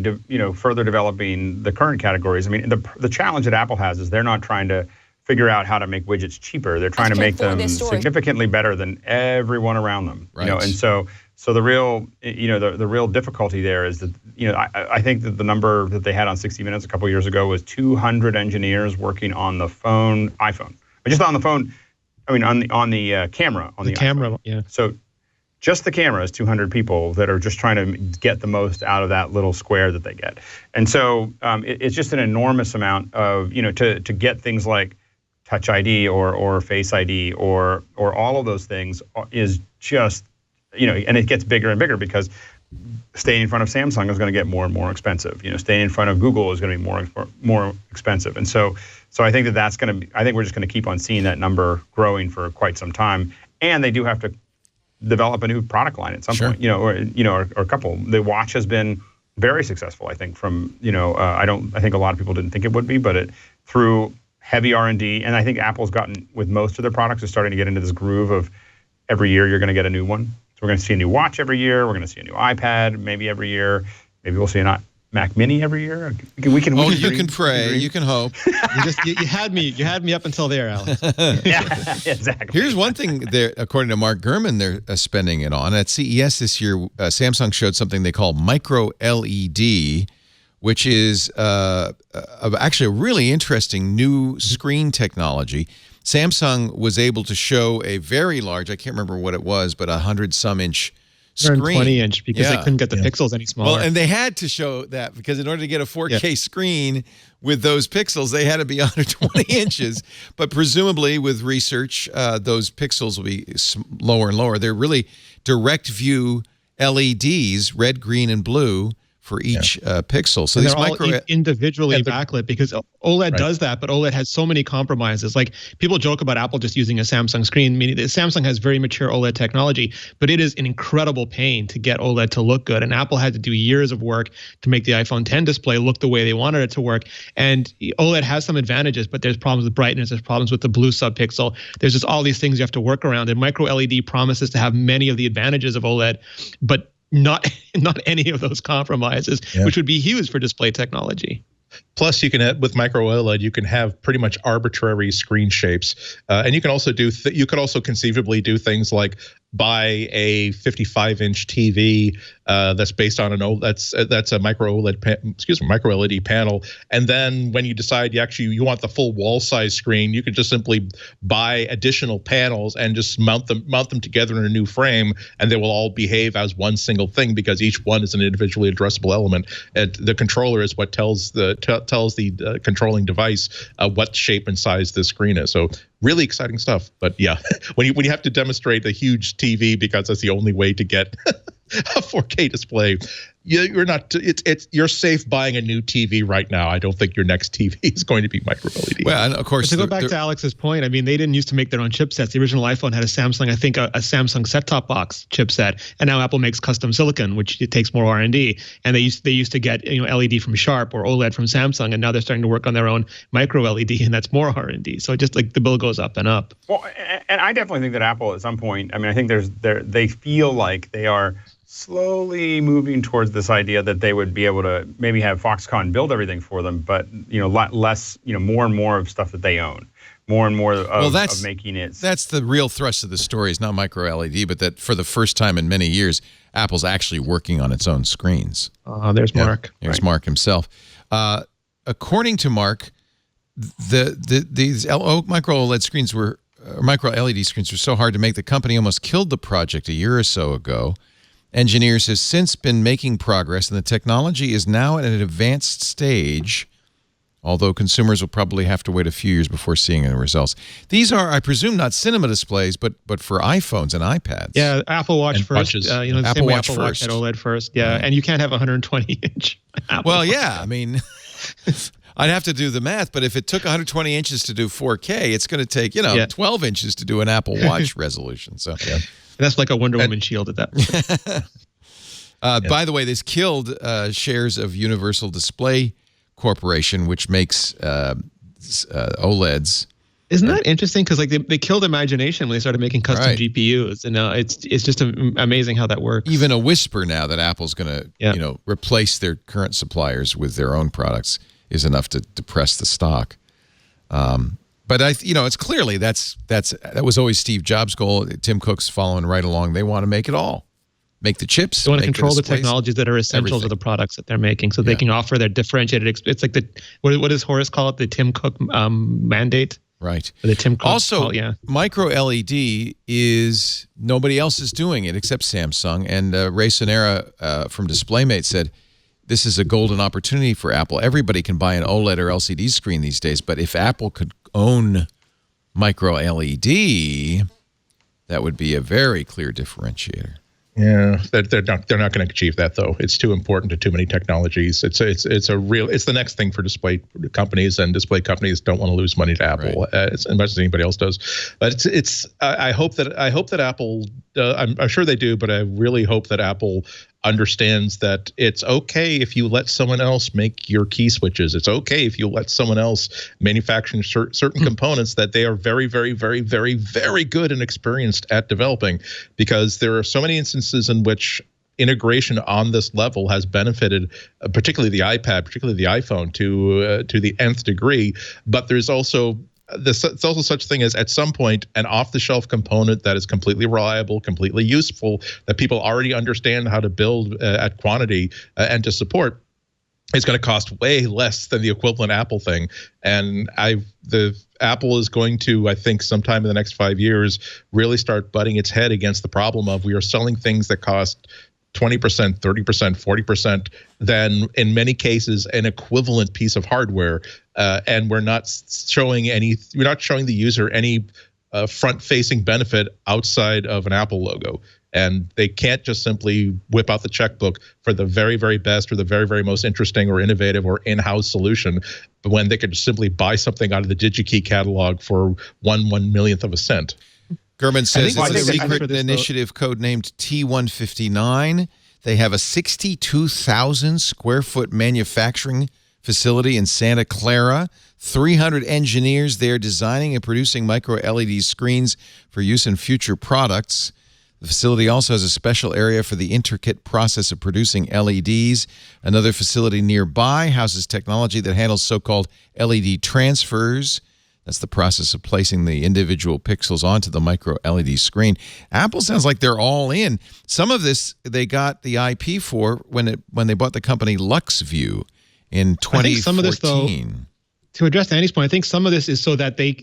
further developing the current categories. I mean, the challenge that Apple has is they're not trying to figure out how to make widgets cheaper. They're trying to make them significantly better than everyone around them. Right. And so the real, the real difficulty there is that, I think that the number that they had on 60 Minutes a couple of years ago was 200 engineers working on the iPhone. But just on the phone, on the camera. On the camera, iPhone. yeah. So just the camera is 200 people that are just trying to get the most out of that little square that they get. And so it's just an enormous amount of, to get things like Touch ID or Face ID or all of those things is just, and it gets bigger and bigger because staying in front of Samsung is going to get more and more expensive. Staying in front of Google is going to be more expensive. And so I think that's going to be, I think we're just going to keep on seeing that number growing for quite some time. And they do have to develop a new product line at some point, or a couple. The watch has been very successful, I think, from, I think a lot of people didn't think it would be, but through heavy R&D, and I think Apple's gotten, with most of their products, is starting to get into this groove of every year you're going to get a new one. So we're going to see a new watch every year. We're going to see a new iPad maybe every year. Maybe we'll see a Mac Mini every year. You can pray. You can hope. you had me up until there, Alex. Yeah, exactly. Here's one thing there, according to Mark Gurman, they're spending it on. At CES this year, Samsung showed something they call micro LED, which is actually a really interesting new screen technology. Samsung was able to show a very large, I can't remember what it was, but 100-some-inch screen. 120-inch because they couldn't get the pixels any smaller. Well, and they had to show that because in order to get a 4K screen with those pixels, they had to be 120 inches. But presumably with research, those pixels will be lower and lower. They're really direct view LEDs, red, green, and blue, for each pixel. So and these they're micro all individually backlit, because OLED does that, but OLED has so many compromises. Like, people joke about Apple just using a Samsung screen, meaning that Samsung has very mature OLED technology, but it is an incredible pain to get OLED to look good. And Apple had to do years of work to make the iPhone 10 display look the way they wanted it to work. And OLED has some advantages, but there's problems with brightness, there's problems with the blue subpixel. There's just all these things you have to work around. And micro LED promises to have many of the advantages of OLED, but not any of those compromises, which would be huge for display technology. Plus, you can with micro OLED, you can have pretty much arbitrary screen shapes, and you can also you could also conceivably do things like buy a 55-inch TV that's based on that's a micro LED panel, and then when you decide you want the full wall size screen, you can just simply buy additional panels and just mount them together in a new frame, and they will all behave as one single thing because each one is an individually addressable element. And the controller is what tells the controlling device what shape and size the screen is. So really exciting stuff. But yeah, when you have to demonstrate a huge TV because that's the only way to get a 4K display, you're not. You're safe buying a new TV right now. I don't think your next TV is going to be micro LED. Well, and of course, but to go back to Alex's point, I mean, they didn't used to make their own chipsets. The original iPhone had a Samsung, I think, a Samsung set-top box chipset, and now Apple makes custom silicon, which it takes more R&D. And they used to get LED from Sharp or OLED from Samsung, and now they're starting to work on their own micro LED, and that's more R&D. So just like the bill goes up and up. Well, and I definitely think that Apple at some point, I mean, I think they feel like they are slowly moving towards this idea that they would be able to maybe have Foxconn build everything for them, but less, more and more of stuff that they own, more and more of making it. That's the real thrust of the story. Is not micro LED, but that for the first time in many years, Apple's actually working on its own screens. There's Mark. There's Mark himself. According to Mark, these micro OLED screens micro LED screens were so hard to make, the company almost killed the project a year or so ago. Engineers have since been making progress, and the technology is now at an advanced stage, although consumers will probably have to wait a few years before seeing the results. These are, I presume, not cinema displays, but for iPhones and iPads. Yeah, Apple Watch and first. Watches. The Apple same way Watch Apple first. Watch had OLED first. Yeah, and you can't have 120-inch Apple Well, Watch. yeah, I mean, I'd have to do the math, but if it took 120 inches to do 4K, it's going to take 12 inches to do an Apple Watch resolution. So. Yeah. That's like a Wonder Woman shield at that point. By the way, this killed shares of Universal Display Corporation, which makes OLEDs. Isn't that interesting? Because like they killed imagination when they started making custom GPUs, and it's just amazing how that works. Even a whisper now that Apple's going to replace their current suppliers with their own products is enough to depress the stock. But it's clearly that was always Steve Jobs' goal. Tim Cook's following right along. They want to make it all, make the chips. They want to control the technologies that are essential to the products that they're making, so they can offer their differentiated. It's like what does Horace call it? The Tim Cook mandate. Right. The Tim Cook. Also, micro LED is nobody else is doing it except Samsung. And Ray Sonera from DisplayMate said, this is a golden opportunity for Apple. Everybody can buy an OLED or LCD screen these days, but if Apple could own micro LED, that would be a very clear differentiator. Yeah, they're not going to achieve that though. It's too important to too many technologies. It's the next thing for display companies, and display companies don't want to lose money to Apple as much as anybody else does. But I hope that Apple. I'm sure they do, but I really hope that Apple understands that it's okay if you let someone else make your key switches. It's okay if you let someone else manufacture certain components that they are very, very, very, very, very good and experienced at developing, because there are so many instances in which integration on this level has benefited, particularly the iPad, particularly the iPhone, to the nth degree. But there's also it's also such thing as at some point an off-the-shelf component that is completely reliable, completely useful, that people already understand how to build at quantity and to support, is going to cost way less than the equivalent Apple thing. And Apple is going to, I think, sometime in the next 5 years, really start butting its head against the problem of we are selling things that cost 20%, 30%, 40% than in many cases an equivalent piece of hardware, and we're not showing the user any front-facing benefit outside of an Apple logo. And they can't just simply whip out the checkbook for the very, very best or the very, very most interesting or innovative or in-house solution, but when they could simply buy something out of the DigiKey catalog for 1/1,000,000th of a cent. Gurman says I it's a think secret initiative codenamed T159. They have a 62,000 square foot manufacturing facility in Santa Clara. 300 engineers there designing and producing micro LED screens for use in future products. The facility also has a special area for the intricate process of producing LEDs. Another facility nearby houses technology that handles so-called LED transfers. That's the process of placing the individual pixels onto the micro LED screen. Apple sounds like they're all in. Some of this they got the IP for when they bought the company LuxView in 2014. I think some of this, though, to address Andy's point, I think some of this is so that they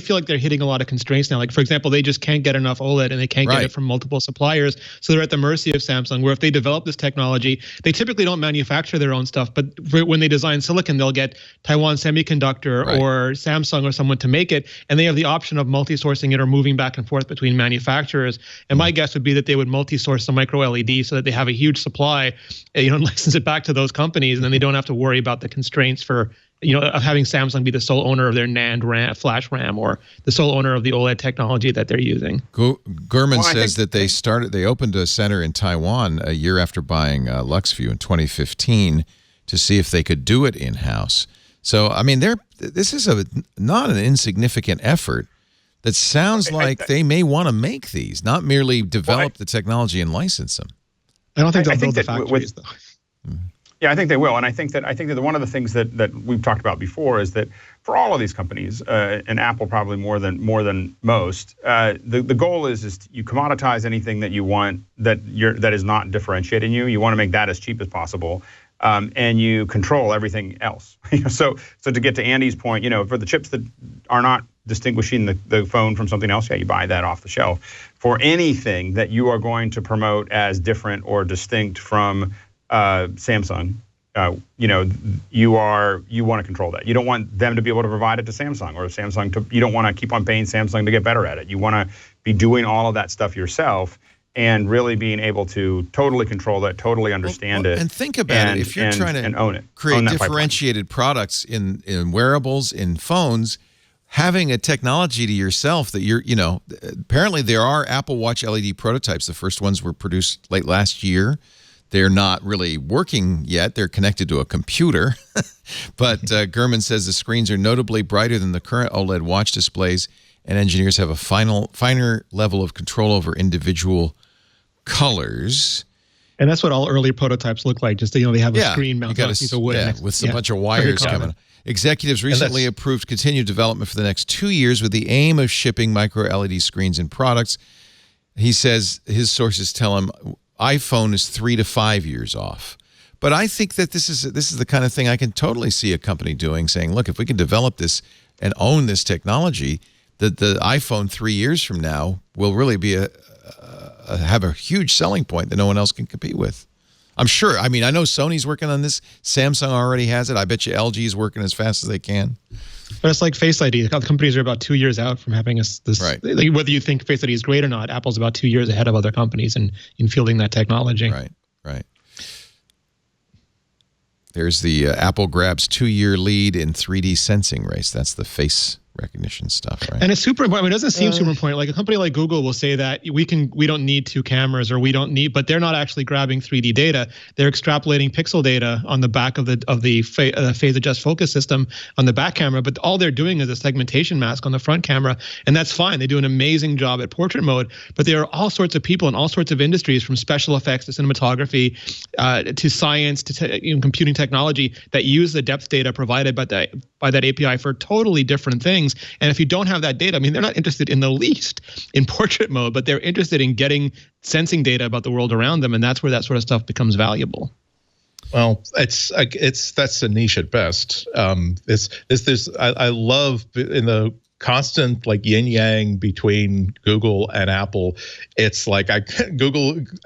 feel like they're hitting a lot of constraints now. Like, for example, they just can't get enough OLED and they can't get it from multiple suppliers. So they're at the mercy of Samsung, where if they develop this technology, they typically don't manufacture their own stuff. But when they design silicon, they'll get Taiwan Semiconductor or Samsung or someone to make it. And they have the option of multi-sourcing it or moving back and forth between manufacturers. And my guess would be that they would multi-source the micro LED so that they have a huge supply, and license it back to those companies. And then they don't have to worry about the constraints for of having Samsung be the sole owner of their NAND RAM, flash RAM, or the sole owner of the OLED technology that they're using. Gurman says that they opened a center in Taiwan a year after buying LuxView in 2015 to see if they could do it in-house. So, I mean, this is not an insignificant effort that sounds like they may want to make these, not merely develop the technology and license them. I don't think they'll build the factories, though. Yeah, I think they will, and I think that one of the things that we've talked about before is that for all of these companies, and Apple probably more than most, the goal is you commoditize anything that you want that is not differentiating you. You want to make that as cheap as possible, and you control everything else. So to get to Andy's point, for the chips that are not distinguishing the phone from something else, you buy that off the shelf. For anything that you are going to promote as different or distinct from Samsung, you want to control that. You don't want them to be able to provide it to Samsung, or Samsung you don't want to keep on paying Samsung to get better at it. You want to be doing all of that stuff yourself and really being able to totally control that, totally understand it. And think about it. If you're trying to own it, create differentiated products in wearables, in phones, having a technology to yourself that apparently there are Apple Watch LED prototypes. The first ones were produced late last year. They're not really working yet. They're connected to a computer. But Gurman says the screens are notably brighter than the current OLED watch displays, and engineers have a finer level of control over individual colors. And that's what all early prototypes look like. Just, they have a screen mounted on a piece of wood. With a bunch of wires coming. Executives recently approved continued development for the next 2 years with the aim of shipping micro LED screens and products. He says his sources tell him iPhone is 3 to 5 years off. But I think that this is the kind of thing I can totally see a company doing, saying, look, if we can develop this and own this technology, the iPhone 3 years from now will really be have a huge selling point that no one else can compete with. I'm sure. I mean, I know Sony's working on this. Samsung already has it. I bet you LG is working as fast as they can. But it's like Face ID. The companies are about 2 years out from having this. Like, whether you think Face ID is great or not, Apple's about 2 years ahead of other companies in fielding that technology. Right. There's the Apple grabs 2-year lead in 3D sensing race. That's the face recognition stuff, right? And it's super important. I mean, it doesn't seem super important. Like a company like Google will say that we don't need 2 cameras, or but they're not actually grabbing 3D data. They're extrapolating pixel data on the back of the phase adjust focus system on the back camera. But all they're doing is a segmentation mask on the front camera, and that's fine. They do an amazing job at portrait mode. But there are all sorts of people in all sorts of industries, from special effects to cinematography to science to computing technology, that use the depth data provided by that API for totally different things. And if you don't have that data, I mean, they're not interested in the least in portrait mode, but they're interested in getting sensing data about the world around them, and that's where that sort of stuff becomes valuable. Well, that's a niche at best. I love in the constant like yin yang between Google and Apple. It's like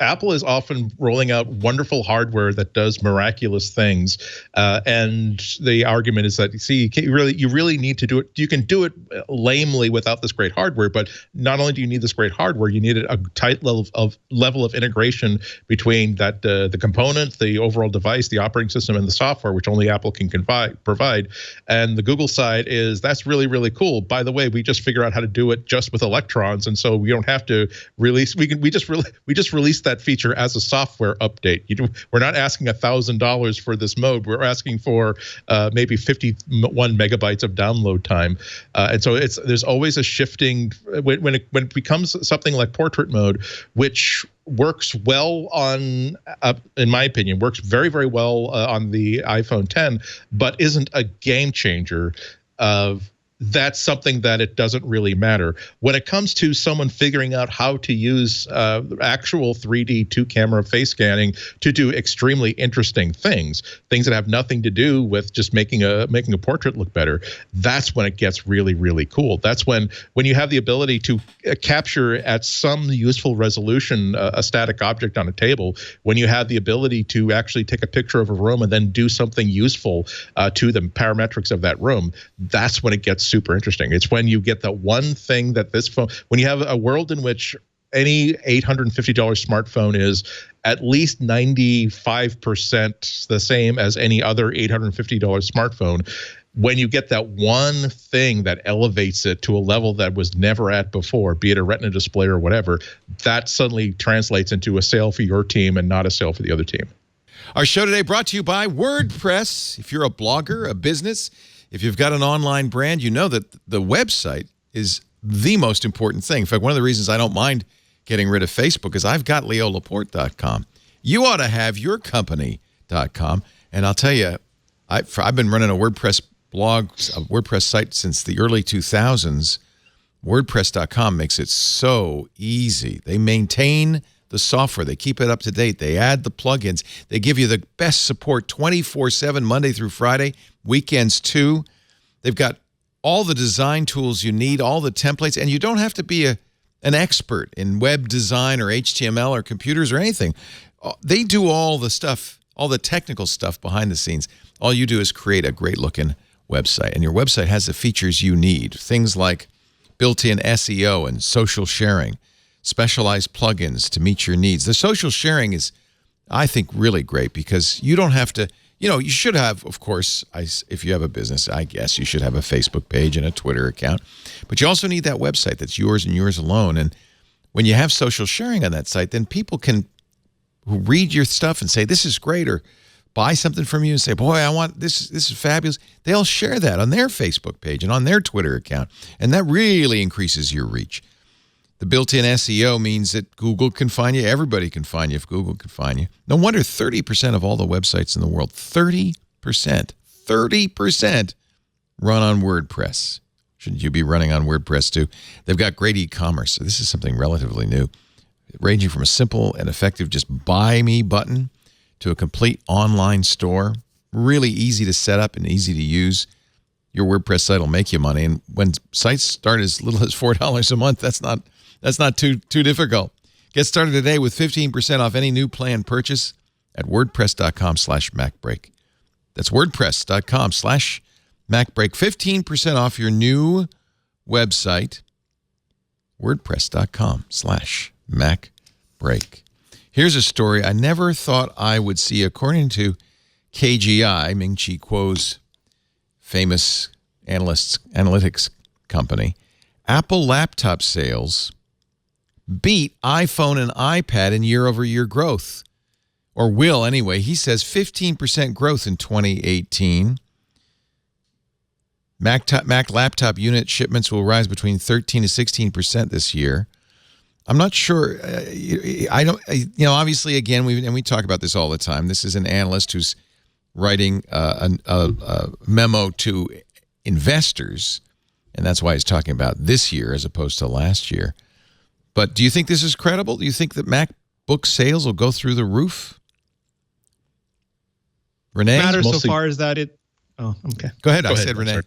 Apple is often rolling out wonderful hardware that does miraculous things, and the argument is that you really need to do it. You can do it lamely without this great hardware, but not only do you need this great hardware, you need a tight level of integration between the component, the overall device, the operating system, and the software, which only Apple can provide. And the Google side is that's really, really cool. By the way, we just figure out how to do it just with electrons, and so we don't have to release. We just release that feature as a software update. We're not asking $1,000 for this mode. We're asking for maybe 51 megabytes of download time, and so there's always a shifting when it becomes something like portrait mode, which works well on, in my opinion, works very, very well on the iPhone 10, but isn't a game changer. That's something that it doesn't really matter. When it comes to someone figuring out how to use actual 3D 2-camera face scanning to do extremely interesting things that have nothing to do with just making a portrait look better, that's when it gets really, really cool. That's when you have the ability to capture at some useful resolution a static object on a table, when you have the ability to actually take a picture of a room and then do something useful to the parametrics of that room, that's when it gets super interesting. It's when you get that one thing that this phone, when you have a world in which any $850 smartphone is at least 95% the same as any other $850 smartphone, when you get that one thing that elevates it to a level that was never at before, be it a Retina display or whatever, that suddenly translates into a sale for your team and not a sale for the other team. Our show today brought to you by WordPress. If you're a blogger, a business, if you've got an online brand, you know that the website is the most important thing. In fact, one of the reasons I don't mind getting rid of Facebook is I've got leolaporte.com. You ought to have your company.com. And I'll tell you, I've been running a WordPress blog, a WordPress site since the early 2000s. WordPress.com makes it so easy. They maintain the software. They keep it up to date. They add the plugins. They give you the best support 24/7, Monday through Friday, weekends too. They've got all the design tools you need, all the templates, and you don't have to be an expert in web design or HTML or computers or anything. They do all the stuff, all the technical stuff behind the scenes. All you do is create a great-looking website, and your website has the features you need, things like built-in SEO and social sharing, specialized plugins to meet your needs. The social sharing is, I think, really great because you don't have to, you should have, of course, if you have a business, I guess you should have a Facebook page and a Twitter account, but you also need that website that's yours and yours alone. And when you have social sharing on that site, then people can read your stuff and say, this is great, or buy something from you and say, boy, I want this is fabulous. They'll share that on their Facebook page and on their Twitter account, and that really increases your reach. The built-in SEO means that Google can find you. Everybody can find you if Google can find you. No wonder 30% of all the websites in the world, 30% run on WordPress. Shouldn't you be running on WordPress too? They've got great e-commerce. So this is something relatively new, ranging from a simple and effective just buy me button to a complete online store. Really easy to set up and easy to use. Your WordPress site will make you money. And when sites start as little as $4 a month, that's not too difficult. Get started today with 15% off any new plan purchase at wordpress.com/MacBreak. That's wordpress.com/MacBreak. 15% off your new website, wordpress.com/MacBreak. Here's a story I never thought I would see. According to KGI, Ming-Chi Kuo's famous analytics company, Apple laptop sales beat iPhone and iPad in year-over-year growth, or will anyway. He says 15% growth in 2018. Mac laptop unit shipments will rise between 13 to 16% this year. I'm not sure. Obviously, again, we talk about this all the time. This is an analyst who's writing a memo to investors, and that's why he's talking about this year as opposed to last year. But do you think this is credible? Do you think that MacBook sales will go through the roof? Renee? Matters so far as that it... Oh, okay. Go ahead. I said Renee.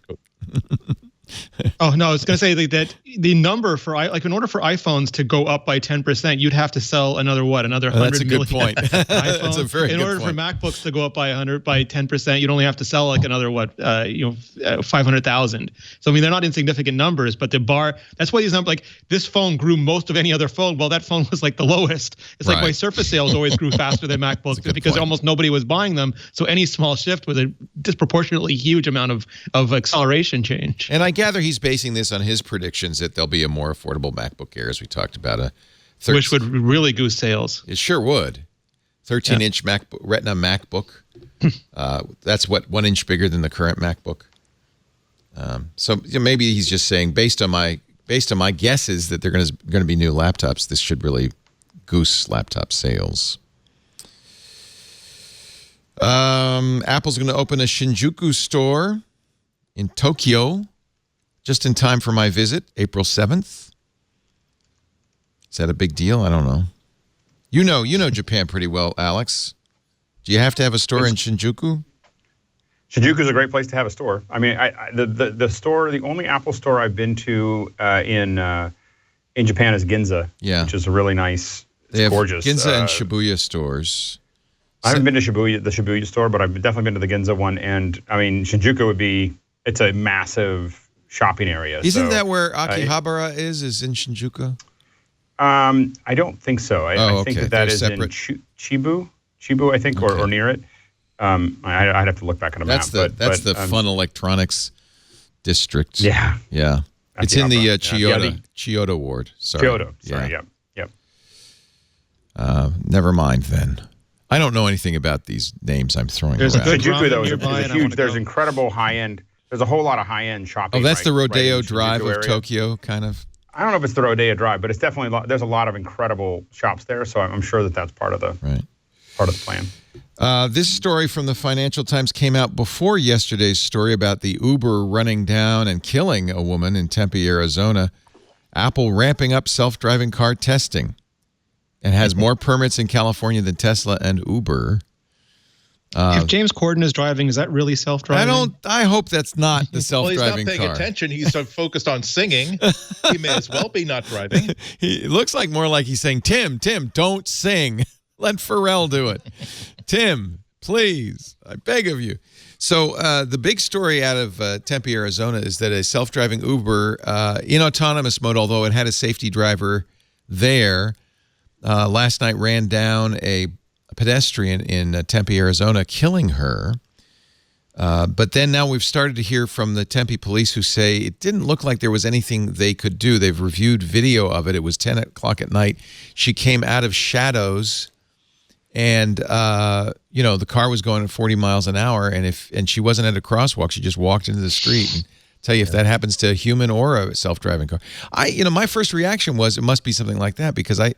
Oh no, I was going to say that the number for in order for iPhones to go up by 10%, you'd have to sell another 100 that's a million good point. iPhones. That's a very good In order point. for MacBooks to go up by 10%, you'd only have to sell another 500,000. So I mean, they're not insignificant numbers, but the bar. That's why these numbers, this phone grew most of any other phone. Well, that phone was the lowest. It's like why Surface sales always grew faster than MacBooks because almost nobody was buying them. So any small shift was a disproportionately huge amount of acceleration change. And I gather he's basing this on his predictions that there'll be a more affordable MacBook Air, as we talked about. Which would really goose sales. It sure would. 13-inch Retina MacBook. That's 1 inch bigger than the current MacBook. So maybe he's just saying, based on my guesses that they're going to be new laptops, this should really goose laptop sales. Apple's going to open a Shinjuku store in Tokyo, just in time for my visit, April 7th. Is that a big deal? I don't know. You know Japan pretty well, Alex. Do you have to have a store in Shinjuku? Shinjuku is a great place to have a store. I mean, the store, the only Apple store I've been to in Japan is Ginza, which is a really nice, gorgeous. Ginza and Shibuya stores. I haven't been to the Shibuya store, but I've definitely been to the Ginza one. And I mean, Shinjuku it's a massive shopping area. Isn't that where Akihabara is in Shinjuku? I don't think so. I think that is separate. In Chibu, I think, or near it. I'd have to look back on a map. That's the fun electronics district. Yeah. Yeah. It's in the Chiyoda ward. Sorry. Chiyoda. Sorry. Yep. Never mind then. I don't know anything about these names I'm throwing around. Shinjuku, though, is huge. There's incredible high-end. There's a whole lot of high-end shopping. Oh, that's the Rodeo Drive of Tokyo, kind of? I don't know if it's the Rodeo Drive, but it's definitely there's a lot of incredible shops there. So I'm sure that's part of the plan. This story from the Financial Times came out before yesterday's story about the Uber running down and killing a woman in Tempe, Arizona. Apple ramping up self-driving car testing and has more permits in California than Tesla and Uber. If James Corden is driving, is that really self-driving? I hope that's not the self-driving car. Well, he's not paying attention. He's so focused on singing. He may as well be not driving. It looks more like he's saying, Tim, don't sing. Let Pharrell do it. Tim, please, I beg of you. So the big story out of Tempe, Arizona is that a self-driving Uber in autonomous mode, although it had a safety driver there, last night ran down a pedestrian in Tempe, Arizona, killing her. But then now we've started to hear from the Tempe police who say it didn't look like there was anything they could do. They've reviewed video of it. It was 10 o'clock at night. She came out of shadows and, the car was going at 40 miles an hour. And she wasn't at a crosswalk. She just walked into the street. And tell you if that happens to a human or a self-driving car. My first reaction was it must be something like that because I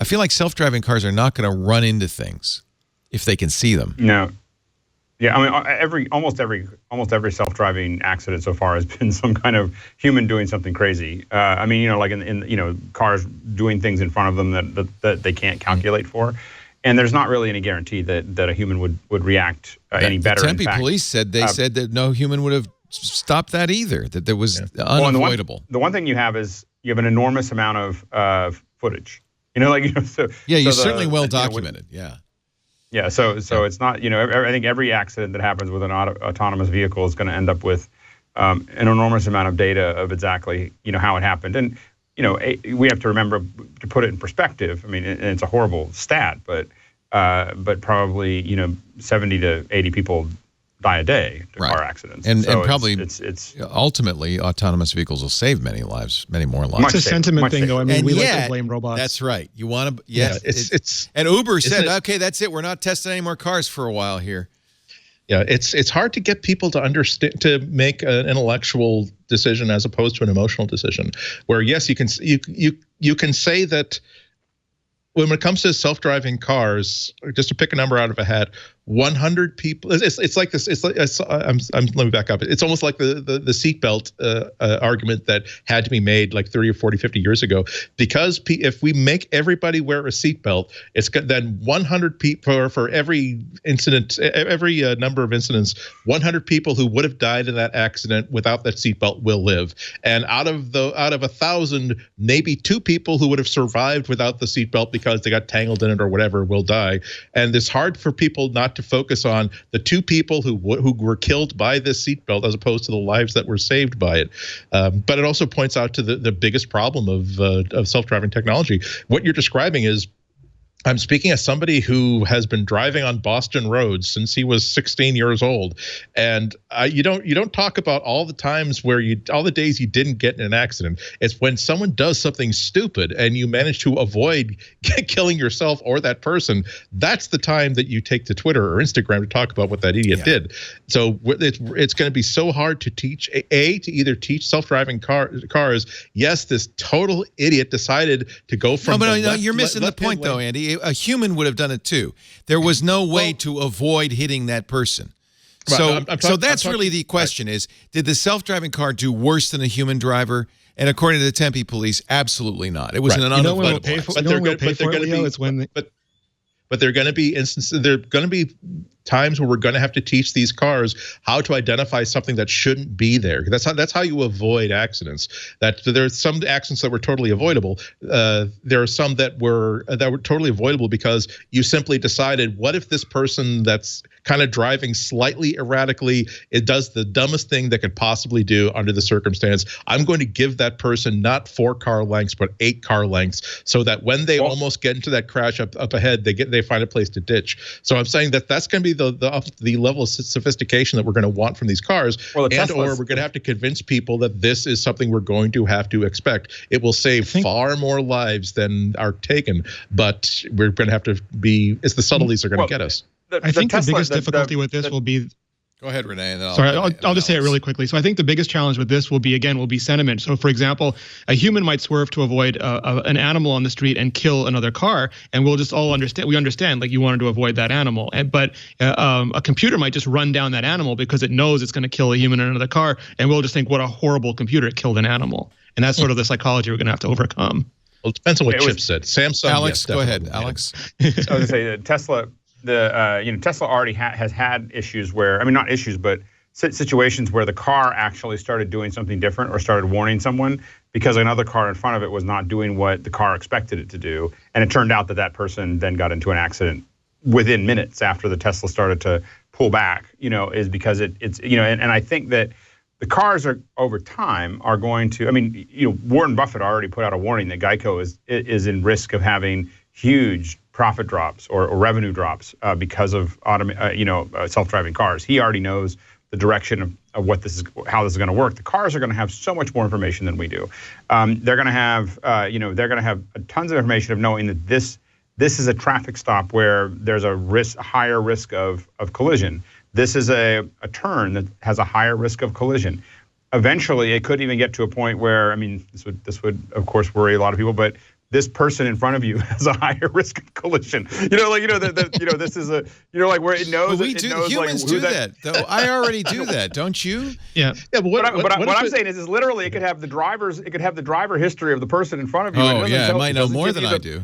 feel like self-driving cars are not going to run into things if they can see them. No. Yeah, I mean, almost every self-driving accident so far has been some kind of human doing something crazy. I mean, like in cars doing things in front of them that they can't calculate for, and there's not really any guarantee that a human would react any better. The Tempe police said said that no human would have stopped that either. That there was unavoidable. The one thing you have is you have an enormous amount of footage. You're certainly well documented. Yeah, so it's not, I think every accident that happens with an autonomous vehicle is going to end up with an enormous amount of data of exactly, how it happened. And, we have to remember to put it in perspective. I mean, and it's a horrible stat, but probably, 70 to 80 people die a day to car accidents. And probably it's ultimately autonomous vehicles will save many more lives. It's a sentiment thing, though. I mean, we like to blame robots. That's right. You want to, and Uber said, okay, that's it. We're not testing any more cars for a while here. Yeah, it's hard to get people to understand, to make an intellectual decision as opposed to an emotional decision. Where yes, you can say that when it comes to self-driving cars, just to pick a number out of a hat, 100 people. It's like this. It's like let me back up. It's almost like the seatbelt argument that had to be made like 30 or 40, 50 years ago. Because if we make everybody wear a seatbelt, it's then 100 people for every incident, every number of incidents, 100 people who would have died in that accident without that seatbelt will live. And out of 1,000, maybe 2 people who would have survived without the seatbelt because they got tangled in it or whatever will die. And it's hard for people not to focus on the 2 people who were killed by this seatbelt as opposed to the lives that were saved by it. But it also points out to the biggest problem of self-driving technology. What you're describing is, I'm speaking as somebody who has been driving on Boston roads since he was 16 years old, and you don't talk about all the times where all the days you didn't get in an accident. It's when someone does something stupid and you manage to avoid killing yourself or that person. That's the time that you take to Twitter or Instagram to talk about what that idiot did. So it's going to be so hard to teach to either teach self-driving cars. Yes, this total idiot decided to go from. No, you're missing the point though, Andy. A human would have done it too. There was no way to avoid hitting that person. Right, so that's really the question: is did the self-driving car do worse than a human driver? And according to the Tempe police, absolutely not. It was an unavoidable. But there are going to be instances. There are going to be times where we're going to have to teach these cars how to identify something that shouldn't be there. That's how you avoid accidents. That there are some accidents that were totally avoidable. There are some that were totally avoidable because you simply decided, what if this person that's kind of driving slightly erratically, it does the dumbest thing that could possibly do under the circumstance. I'm going to give that person not 4 car lengths but 8 car lengths, so that when they almost get into that crash up ahead, they find a place to ditch. So I'm saying that's going to be the level of sophistication that we're going to want from these cars, or we're going to have to convince people that this is something we're going to have to expect. It will save far more lives than are taken, but we're going to have to be. It's the subtleties that are going to get us. I think the biggest difficulty with this will be. Go ahead, Renee. And then I'll just say it really quickly. So I think the biggest challenge with this will be sentiment. So for example, a human might swerve to avoid an animal on the street and kill another car, and we'll just all understand. We understand, like, you wanted to avoid that animal, but a computer might just run down that animal because it knows it's going to kill a human in another car, and we'll just think, what a horrible computer, it killed an animal. And that's sort of the psychology we're going to have to overcome. Well, it depends on what chip said. Samsung. Alex, go ahead, Alex. I was going to say Tesla. Tesla already has had issues where, not issues, but situations where the car actually started doing something different or started warning someone because another car in front of it was not doing what the car expected it to do. And it turned out that person then got into an accident within minutes after the Tesla started to pull back, is because it's and I think that the cars are over time are going to, Warren Buffett already put out a warning that Geico is in risk of having huge profit drops or revenue drops because of self-driving cars. He already knows the direction of how this is going to work. The cars are going to have so much more information than we do. They're going to have tons of information of knowing that this is a traffic stop where there's a higher risk of collision. This is a turn that has a higher risk of collision. Eventually, it could even get to a point where, this would of course worry a lot of people, but this person in front of you has a higher risk of collision. This is where it knows. But humans do that, though. I already do that, don't you? Yeah. But what I'm saying is literally, it could have the driver history of the person in front of you. Oh, yeah, it might know more than I do.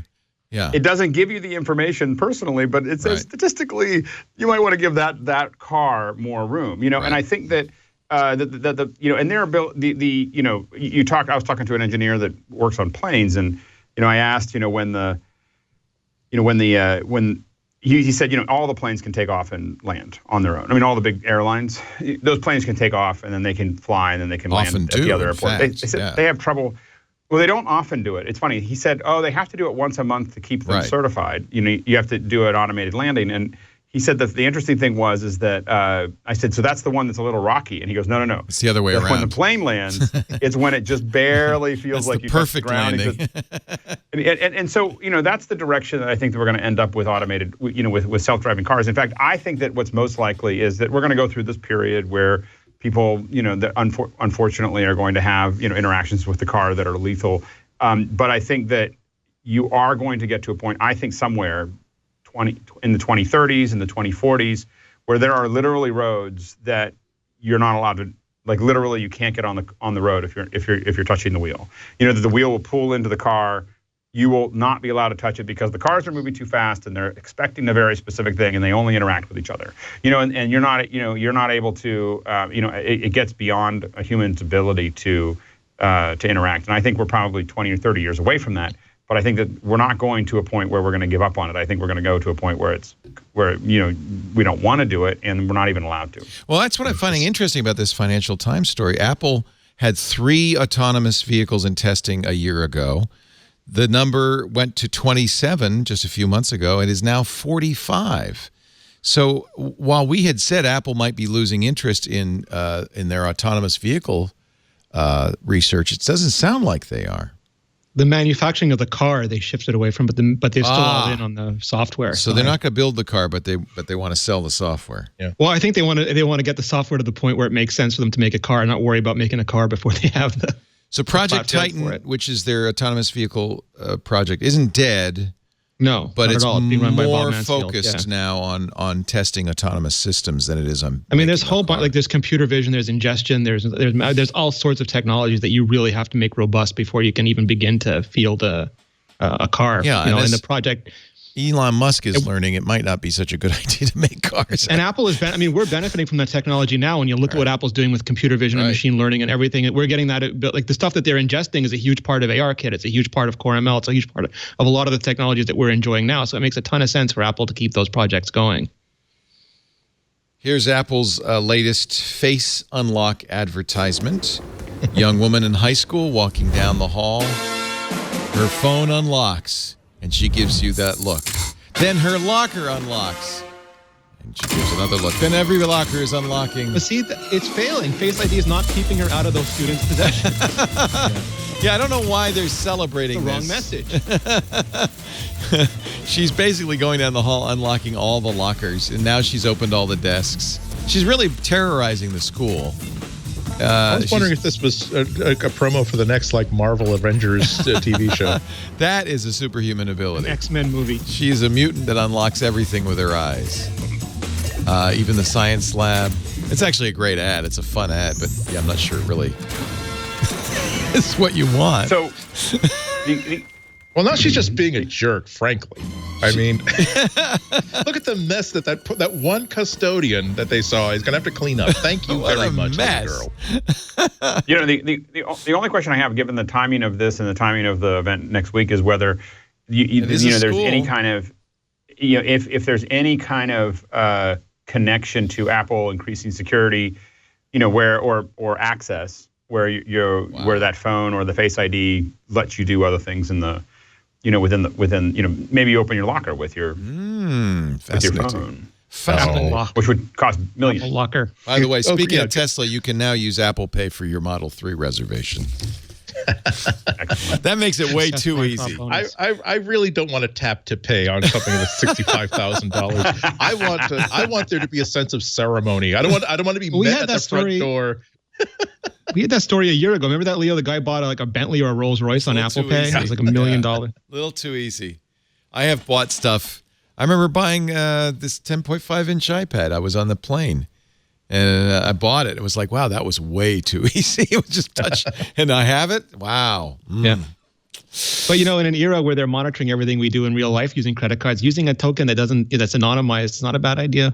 Yeah. It doesn't give you the information personally, but it says statistically, you might want to give that car more room. Right. And I think that. And their ability, I was talking to an engineer that works on planes, and I asked, when he said, all the planes can take off and land on their own. All the big airlines, those planes can take off and then they can fly and then they can land at the other airport. They said they have trouble. Well, they don't often do it. It's funny. He said, they have to do it once a month to keep them certified. You have to do an automated landing. And he said that the interesting thing is that I said, so that's the one that's a little rocky. And he goes, no. It's the other way around. When the plane lands, it's when it just barely feels like you touched the ground. Landing. And so, that's the direction that I think that we're going to end up with automated, with self-driving cars. In fact, I think that what's most likely is that we're going to go through this period where people, that unfortunately are going to have, interactions with the car that are lethal. But I think that you are going to get to a point, I think somewhere 2030s and the 2040s, where there are literally roads that you're not allowed to, like literally you can't get on the road if you're touching the wheel. That the wheel will pull into the car. You will not be allowed to touch it because the cars are moving too fast and they're expecting a very specific thing and they only interact with each other. And you're not able to. It gets beyond a human's ability to interact. And I think we're probably 20 or 30 years away from that. But I think that we're not going to a point where we're going to give up on it. I think we're going to go to a point where we don't want to do it and we're not even allowed to. Well, that's what I'm finding interesting about this Financial Times story. Apple had 3 autonomous vehicles in testing a year ago. The number went to 27 just a few months ago. It is now 45. So while we had said Apple might be losing interest in their autonomous vehicle research, it doesn't sound like they are. The manufacturing of the car they shifted away from, but they're still all in on the software. So they're not going to build the car, but they want to sell the software. Yeah. Well, I think they want to get the software to the point where it makes sense for them to make a car and not worry about making a car before they have the. So Project Titan, which is their autonomous vehicle project, isn't dead. No, but it's being run by Bob more Mansfield. focused now on testing autonomous systems than it is on. I mean, there's whole bunch, like there's computer vision, there's ingestion, there's all sorts of technologies that you really have to make robust before you can even begin to field a car. Yeah, in the project. Elon Musk is learning it might not be such a good idea to make cars. And Apple is, we're benefiting from that technology now. When you look at what Apple's doing with computer vision and machine learning and everything, we're getting that. Like the stuff that they're ingesting is a huge part of ARKit. It's a huge part of Core ML. It's a huge part of a lot of the technologies that we're enjoying now. So it makes a ton of sense for Apple to keep those projects going. Here's Apple's latest face unlock advertisement. Young woman in high school walking down the hall. Her phone unlocks. And she gives you that look. Then her locker unlocks. And she gives another look. Then every locker is unlocking. But see, it's failing. Face ID is not keeping her out of those students' possession. Yeah, I don't know why they're celebrating this. The wrong message. She's basically going down the hall, unlocking all the lockers. And now she's opened all the desks. She's really terrorizing the school. I was wondering if this was a promo for the next Marvel Avengers TV show. That is a superhuman ability. An X-Men movie. She's a mutant that unlocks everything with her eyes. Even the science lab. It's actually a great ad. It's a fun ad, but yeah, I'm not sure really it's what you want. So, well, now she's just being a jerk, frankly. I mean, look at the mess that one custodian that they saw is going to have to clean up. Thank you very much, girl. The only question I have, given the timing of this and the timing of the event next week, is whether there's any kind of if there's any kind of connection to Apple increasing security, where or access where where that phone or the Face ID lets you do other things in the. Within maybe you open your locker with your phone. Fascinating. Which would cost millions. Apple locker. By the way, speaking of Tesla, you can now use Apple Pay for your Model 3 reservation. That makes it way too easy. I really don't want to tap to pay on something that's $65,000. I want there to be a sense of ceremony. I don't want to be met at the front door. We had that story a year ago. Remember that, Leo? The guy bought a Bentley or a Rolls Royce on Apple Pay. It was like $1 million. A little too easy. I have bought stuff. I remember buying this 10.5-inch iPad. I was on the plane, and I bought it. It was like, wow, that was way too easy. It was just touch, and I have it. Wow. Yeah. But in an era where they're monitoring everything we do in real life using credit cards, using a token that's anonymized, it's not a bad idea.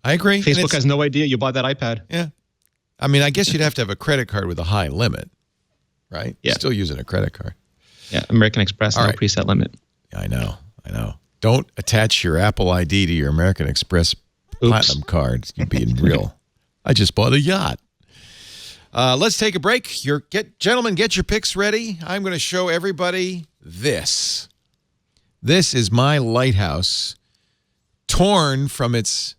I agree. Facebook has no idea you bought that iPad. Yeah. I mean, I guess you'd have to have a credit card with a high limit, right? Yeah. You're still using a credit card. Yeah, American Express, no preset limit. Yeah, I know. Don't attach your Apple ID to your American Express Platinum card. You'd be in real. I just bought a yacht. Let's take a break. Gentlemen, get your picks ready. I'm going to show everybody this. This is my lighthouse, torn from its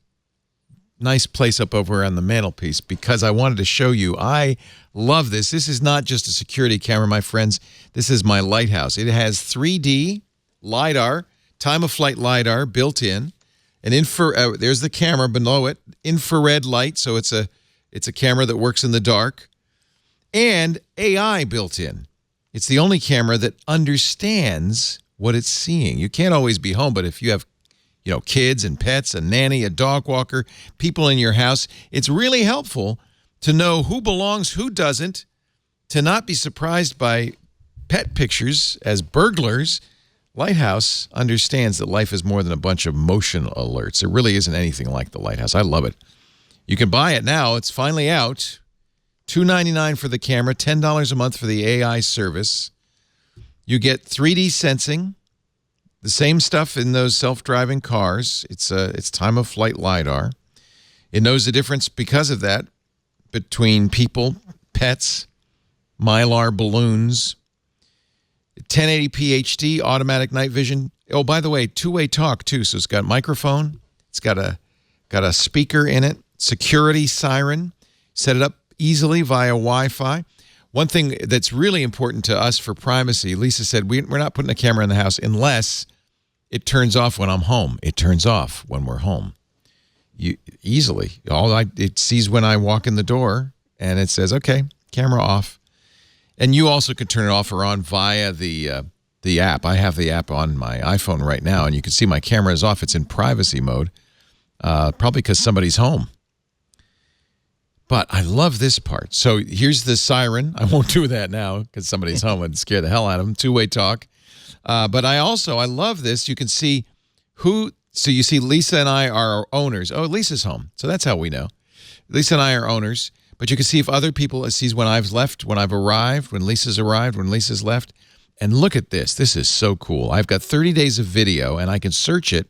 nice place up over on the mantelpiece, because I wanted to show you. I love this. This is not just a security camera, my friends. This is my lighthouse. It has 3D LiDAR, time-of-flight LiDAR built in, an there's the camera below it, infrared light, so it's a camera that works in the dark, and AI built in. It's the only camera that understands what it's seeing. You can't always be home, but if you have kids and pets, a nanny, a dog walker, people in your house. It's really helpful to know who belongs, who doesn't, to not be surprised by pet pictures as burglars. Lighthouse understands that life is more than a bunch of motion alerts. It really isn't anything like the Lighthouse. I love it. You can buy it now. It's finally out. $2.99 for the camera, $10 a month for the AI service. You get 3D sensing, the same stuff in those self-driving cars. It's time-of-flight LiDAR. It knows the difference because of that between people, pets, Mylar balloons, 1080p HD, automatic night vision. Oh, by the way, two-way talk too. So it's got a microphone. It's got a speaker in it. Security siren. Set it up easily via Wi-Fi. One thing that's really important to us for privacy, Lisa said, we're not putting a camera in the house unless it turns off when I'm home. It turns off when we're home. Easily. It sees when I walk in the door, and it says, okay, camera off. And you also could turn it off or on via the app. I have the app on my iPhone right now, and you can see my camera is off. It's in privacy mode, probably because somebody's home. But I love this part. So here's the siren. I won't do that now because somebody's home and scare the hell out of them. Two-way talk. But I love this. You can see who. So you see Lisa and I are owners. Oh, Lisa's home. So that's how we know. Lisa and I are owners. But you can see if other people, it sees when I've left, when I've arrived, when Lisa's arrived, when Lisa's left. And look at this. This is so cool. I've got 30 days of video, and I can search it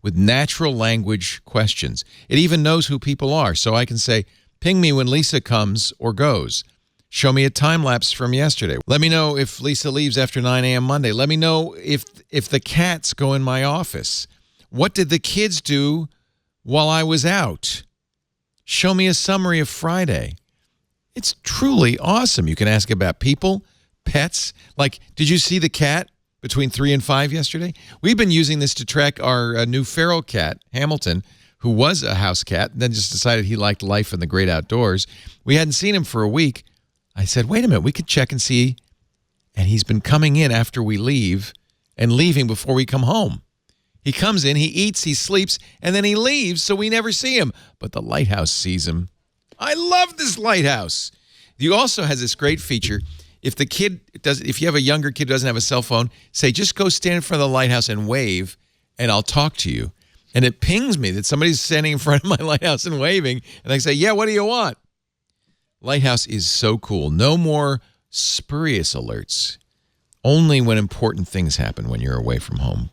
with natural language questions. It even knows who people are. So I can say, ping me when Lisa comes or goes. Show me a time lapse from yesterday. Let me know if Lisa leaves after 9 a.m. Monday. Let me know if the cats go in my office. What did the kids do while I was out? Show me a summary of Friday. It's truly awesome. You can ask about people, pets. Like, did you see the cat between 3 and 5 yesterday? We've been using this to track our new feral cat, Hamilton, who was a house cat, and then just decided he liked life in the great outdoors. We hadn't seen him for a week. I said, wait a minute, we could check and see. And he's been coming in after we leave and leaving before we come home. He comes in, he eats, he sleeps, and then he leaves, so we never see him. But the Lighthouse sees him. I love this Lighthouse. You also has this great feature. If you have a younger kid who doesn't have a cell phone, say, just go stand in front of the Lighthouse and wave, and I'll talk to you. And it pings me that somebody's standing in front of my Lighthouse and waving, and I say, yeah, what do you want? Lighthouse is so cool. No more spurious alerts. Only when important things happen when you're away from home.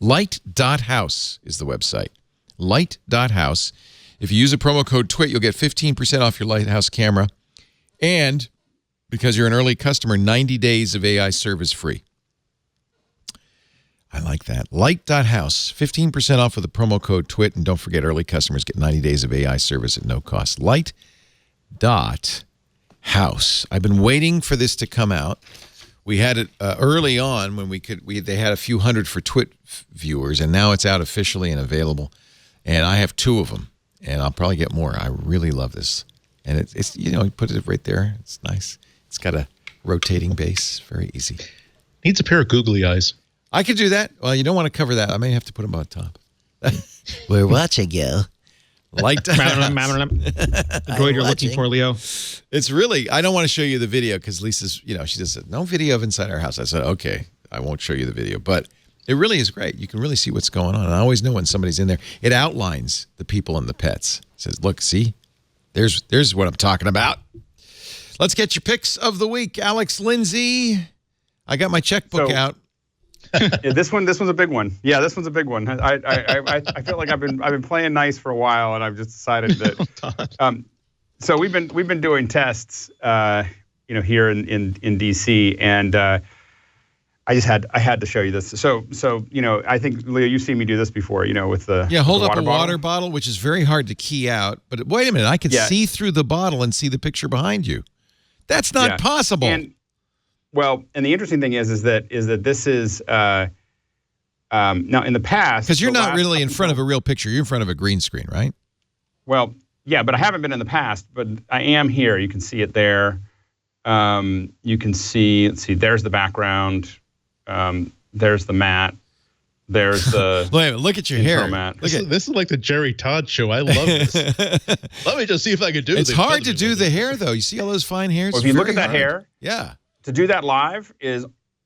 Light.house is the website. Light.house. If you use a promo code TWIT, you'll get 15% off your Lighthouse camera. And because you're an early customer, 90 days of AI service free. I like that. Light.house. 15% off with the promo code TWIT. And don't forget, early customers get 90 days of AI service at no cost. Light.house. I've been waiting for this to come out. We had it early on when they had a few hundred for TWIT viewers, and now it's out officially and available. And I have 2 of them, and I'll probably get more. I really love this. And it's you put it right there. It's nice. It's got a rotating base. Very easy. Needs a pair of googly eyes. I could do that. Well, you don't want to cover that. I may have to put them on top. We're watching you. The droid you're looking for, Leo. It's really, I don't want to show you the video because Lisa's, she just said, no video of inside our house. I said, okay, I won't show you the video. But it really is great. You can really see what's going on. And I always know when somebody's in there. It outlines the people and the pets. It says, look, see, there's what I'm talking about. Let's get your picks of the week. Alex Lindsay, I got my checkbook out. Yeah, this one's a big one. Yeah, this one's a big one. I feel like I've been playing nice for a while, and I've just decided that. So we've been doing tests, here in DC, and I had to show you this. So I think Leo, you've seen me do this before. With the hold the up a water bottle, which is very hard to key out. But wait a minute, I can see through the bottle and see the picture behind you. That's not possible. And the interesting thing is that this is now in the past, because you're not really in front of a real picture. You're in front of a green screen, right? Well, yeah, but I haven't been in the past. But I am here. You can see it there. You can see. Let's see. There's the background. There's the mat. There's the Wait, look at your hair. mat. This is like the Jerry Todd show. I love this. Let me just see if I can do this. It's hard to do the hair, though. You see all those fine hairs? Well, if you look at that hair, yeah, to do that live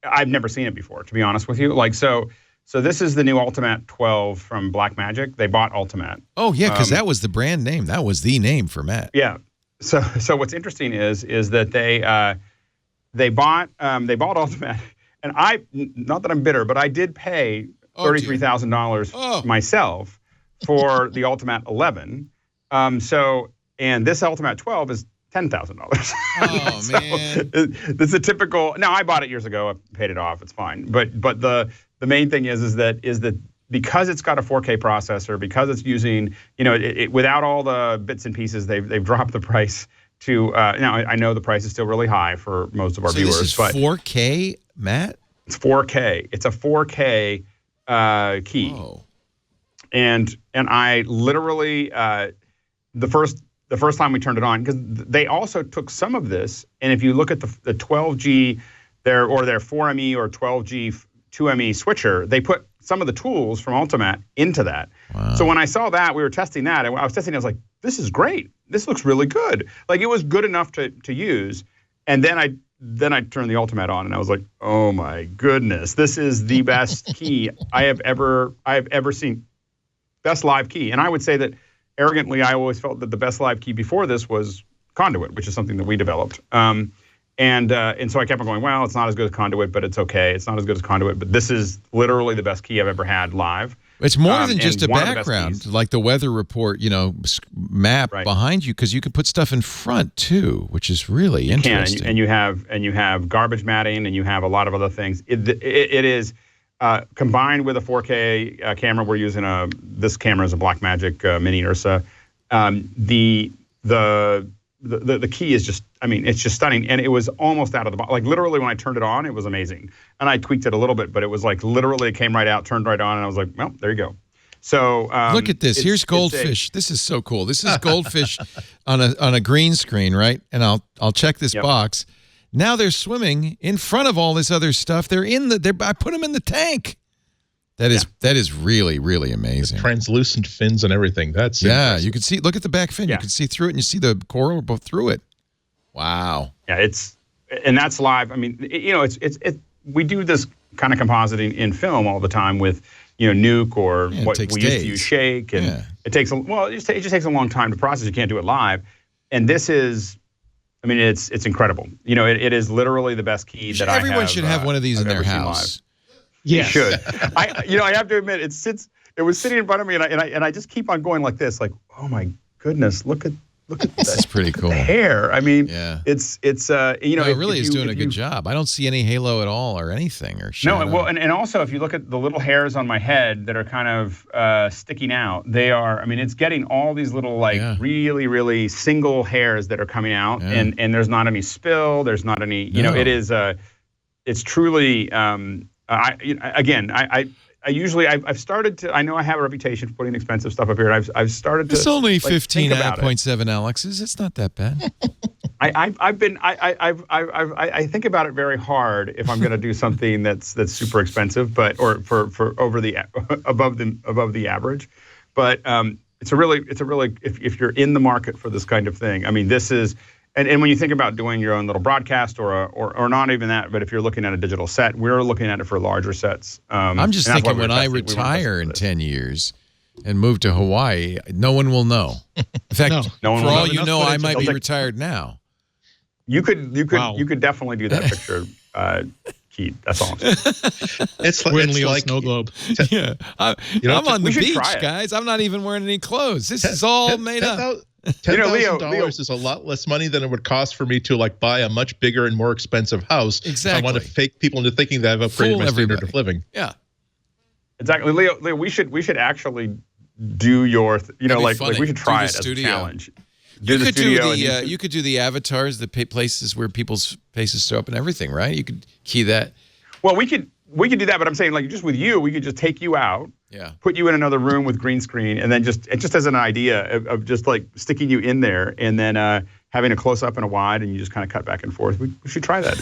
I've never seen it before, to be honest with you. Like, so this is the new Ultimatte 12 from Blackmagic. They bought Ultimatte. Oh, yeah, because that was the brand name. That was the name for Matt. Yeah. So what's interesting is that they bought Ultimatte, and not that I'm bitter, but I did pay $33,000 myself for the Ultimatte 11. And this Ultimatte 12 is $10,000. Oh, man. It's a typical. Now, I bought it years ago. I paid it off. It's fine. But the main thing is that because it's got a 4K processor, because it's using, without all the bits and pieces, they've dropped the price to. Now, I know the price is still really high for most of our viewers. This is but 4K, Matt? It's 4K. It's a 4K key. Oh. And I literally the first time we turned it on, because they also took some of this, and if you look at the 12G their 4ME or 12G 2ME switcher, they put some of the tools from Ultimatte into that. Wow. So when I saw that, we were testing that, and I was testing it, I was like, this is great. This looks really good. Like, it was good enough to use. And then I turned the Ultimatte on, and I was like, oh my goodness, this is the best key I have ever seen. Best live key. And I would say that arrogantly, I always felt that the best live key before this was Conduit, which is something that we developed. And so I kept on going, well, it's not as good as Conduit, but it's okay. It's not as good as Conduit, but this is literally the best key I've ever had live. It's more than just a background, like the weather report, map behind you, because you can put stuff in front too, which is really interesting. And you have garbage matting, and you have a lot of other things. It is combined with a 4K camera. We're using this camera is a Blackmagic Mini Ursa. The key is just, it's just stunning. And it was almost out of the box. Like, literally, when I turned it on, it was amazing. And I tweaked it a little bit, but it was like, literally, it came right out, turned right on, and I was like, well, there you go. So look at this. Here's Goldfish. This is so cool. This is Goldfish on a green screen, right? And I'll check this box. Now they're swimming in front of all this other stuff. I put them in the tank. That is really, really amazing. The translucent fins and everything. That's impressive. You can see. Look at the back fin. Yeah. You can see through it, and you see the coral through it. Wow. Yeah, and that's live. We do this kind of compositing in film all the time with Nuke or what we used to use Shake, and it just takes a long time to process. You can't do it live, and this is. It's incredible. It is literally the best key that everyone should have one of these in their house. Yes. You should. I have to admit, it was sitting in front of me, and I just keep on going like this, like, oh my goodness, look at this is pretty cool. The hair. It's it really is doing a good job. I don't see any halo at all or anything or shadow. No, well, and also if you look at the little hairs on my head that are kind of sticking out, they are. It's getting all these little really, really single hairs that are coming out, and there's not any spill. There's not any. It is. It's truly. I've started to. I know I have a reputation for putting expensive stuff up here. I've started to. It's only 15.7 Alex's. It's not that bad. I think about it very hard if I'm going to do something that's super expensive, or for above the average. But it's a really if you're in the market for this kind of thing. This is. And when you think about doing your own little broadcast or not even that, but if you're looking at a digital set, we're looking at it for larger sets. I'm just thinking when I retire in 10 years and move to Hawaii, no one will know. In fact, for all you know, I might be retired now. You could definitely do that picture, Keith. That's all I'm saying. It's like snow globe. Yeah, I'm on the beach, guys. I'm not even wearing any clothes. This is all made up. $10,000 is a lot less money than it would cost for me to buy a much bigger and more expensive house. Exactly. If I want to fake people into thinking that I've upgraded my standard of living. Yeah. Exactly, Leo. We should actually do your. We should try it as a challenge. You could do the avatars, the places where people's faces show up and everything, right? You could key that. Well, we could do that, but I'm saying just with you, we could just take you out. Yeah. Put you in another room with green screen, and then just as an idea of just sticking you in there, and then having a close up and a wide, and you just kind of cut back and forth. We should try that.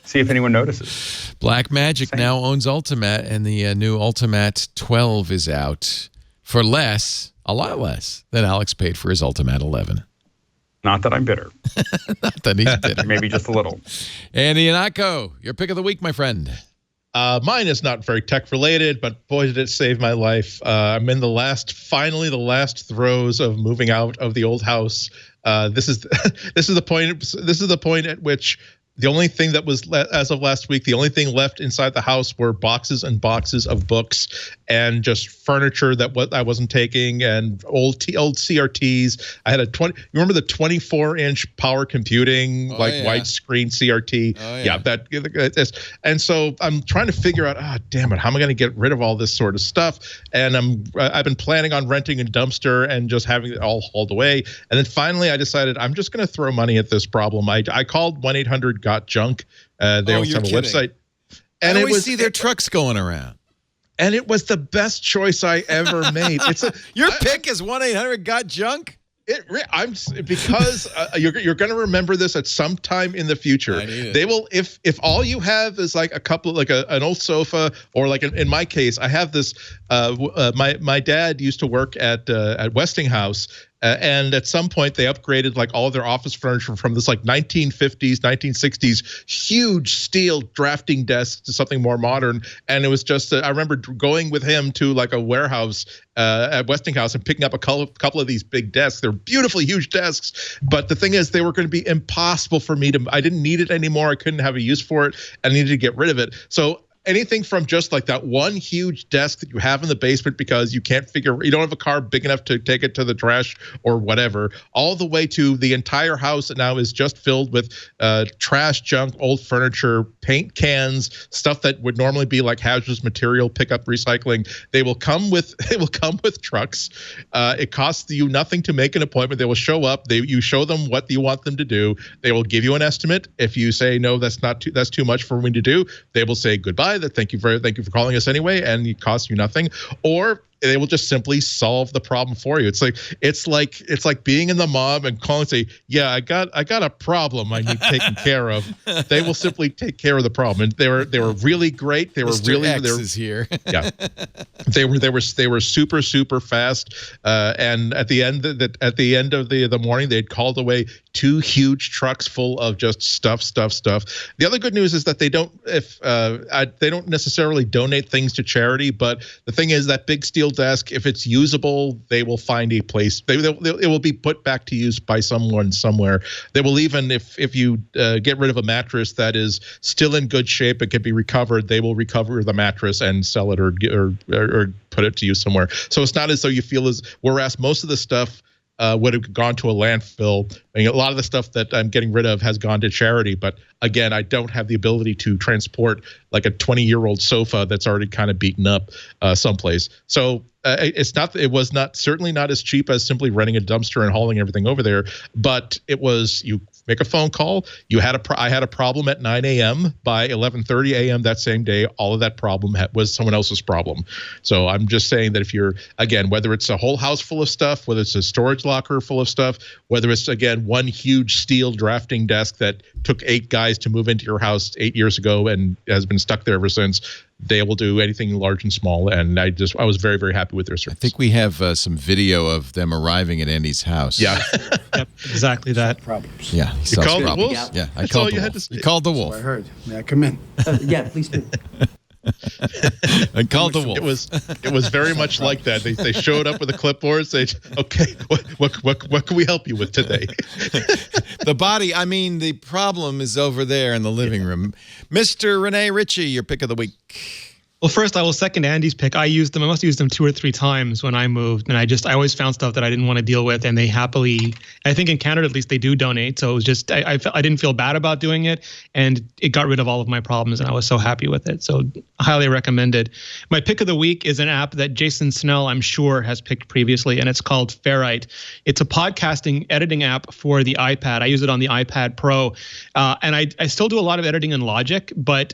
See if anyone notices. Blackmagic now owns Ultimatte, and the new Ultimatte 12 is out for a lot less than Alex paid for his Ultimatte 11. Not that I'm bitter. Not that he's bitter. Maybe just a little. Andy Anako, your pick of the week, my friend. Mine is not very tech related, but boy, did it save my life. I'm in the last throes of moving out of the old house. This is the point at which the only thing that was, as of last week, the only thing left inside the house were boxes and boxes of books and just furniture that I wasn't taking, and old CRTs. I had you remember the 24-inch power computing, widescreen CRT? Oh, yeah. And so I'm trying to figure out, damn it, how am I going to get rid of all this sort of stuff? And I've been planning on renting a dumpster and just having it all hauled away. And then finally I decided I'm just going to throw money at this problem. I called 1-800-GOT-JUNK. They also have a website. And I always see their trucks going around. And it was the best choice I ever made. Your pick is 1-800-GOT-JUNK? Because you're going to remember this at some time in the future. I need it. They will, if all you have is like a couple, like an old sofa, or like in my case, I have this. My dad used to work at Westinghouse. And at some point, they upgraded like all of their office furniture from this like 1950s, 1960s huge steel drafting desk to something more modern. And it was just, I remember going with him to like a warehouse at Westinghouse and picking up a couple of these big desks. They're beautifully huge desks. But the thing is, they were going to be impossible for me I didn't need it anymore. I couldn't have a use for it. I needed to get rid of it. So anything from just like that one huge desk that you have in the basement because you don't have a car big enough to take it to the trash or whatever, all the way to the entire house that now is just filled with trash, junk, old furniture, paint cans, stuff that would normally be like hazardous material pickup recycling. They will come with trucks. It costs you nothing to make an appointment. They will show up. You show them what you want them to do. They will give you an estimate. If you say no, that's too much for me to do, they will say goodbye. Thank you for calling us anyway, and it costs you nothing. Or they will just simply solve the problem for you. It's like being in the mob and calling and say, yeah, I got a problem I need taken care of. They will simply take care of the problem. And they were really great. They were Mr. really X is here. Yeah. They were super, super fast. And at the end of the morning, they'd called away 2 huge trucks full of just stuff. The other good news is that they don't necessarily donate things to charity, but the thing is that big steel desk, if it's usable, they will find a place. It will be put back to use by someone somewhere. They will even, if you get rid of a mattress that is still in good shape, it can be recovered. They will recover the mattress and sell it or put it to use somewhere. So it's not as though you feel whereas most of the stuff would have gone to a landfill. I mean, a lot of the stuff that I'm getting rid of has gone to charity, but again, I don't have the ability to transport like a 20-year-old sofa that's already kind of beaten up someplace. So it was certainly not as cheap as simply renting a dumpster and hauling everything over there, but it was, you make a phone call. I had a problem at 9 a.m. By 11:30 a.m. that same day, all of that problem was someone else's problem. So I'm just saying that if you're, again, whether it's a whole house full of stuff, whether it's a storage locker full of stuff, whether it's, again, one huge steel drafting desk that took 8 guys to move into your house 8 years ago and has been stuck there ever since, they will do anything large and small. And I was very, very happy with their service. I think we have some video of them arriving at Andy's house. Yeah. Yep, exactly that. Problems. Yeah. You called the wolf? Yeah, I That's called all the you had wolf. to say. You called the wolf. I heard. May I come in? Yeah, please do. I called the wolf. It was very much like that. They showed up with a clipboard. Say, okay, what can we help you with today? The problem is over there in the living room. Mr. Renee Richey, your pick of the week. Well, first, I will second Andy's pick. I used them. I must have used them 2 or 3 times when I moved, and I always found stuff that I didn't want to deal with, and they happily, I think in Canada at least, they do donate. So it was just, I didn't feel bad about doing it, and it got rid of all of my problems, and I was so happy with it. So highly recommended. My pick of the week is an app that Jason Snell, I'm sure, has picked previously, and it's called Ferrite. It's a podcasting editing app for the iPad. I use it on the iPad Pro, and I still do a lot of editing in Logic, but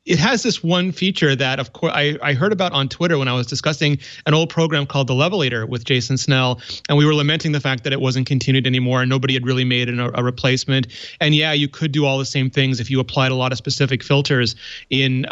it has this one feature that, of course, I heard about on Twitter when I was discussing an old program called the Levelator with Jason Snell, and we were lamenting the fact that it wasn't continued anymore and nobody had really made a replacement. And yeah, you could do all the same things if you applied a lot of specific filters in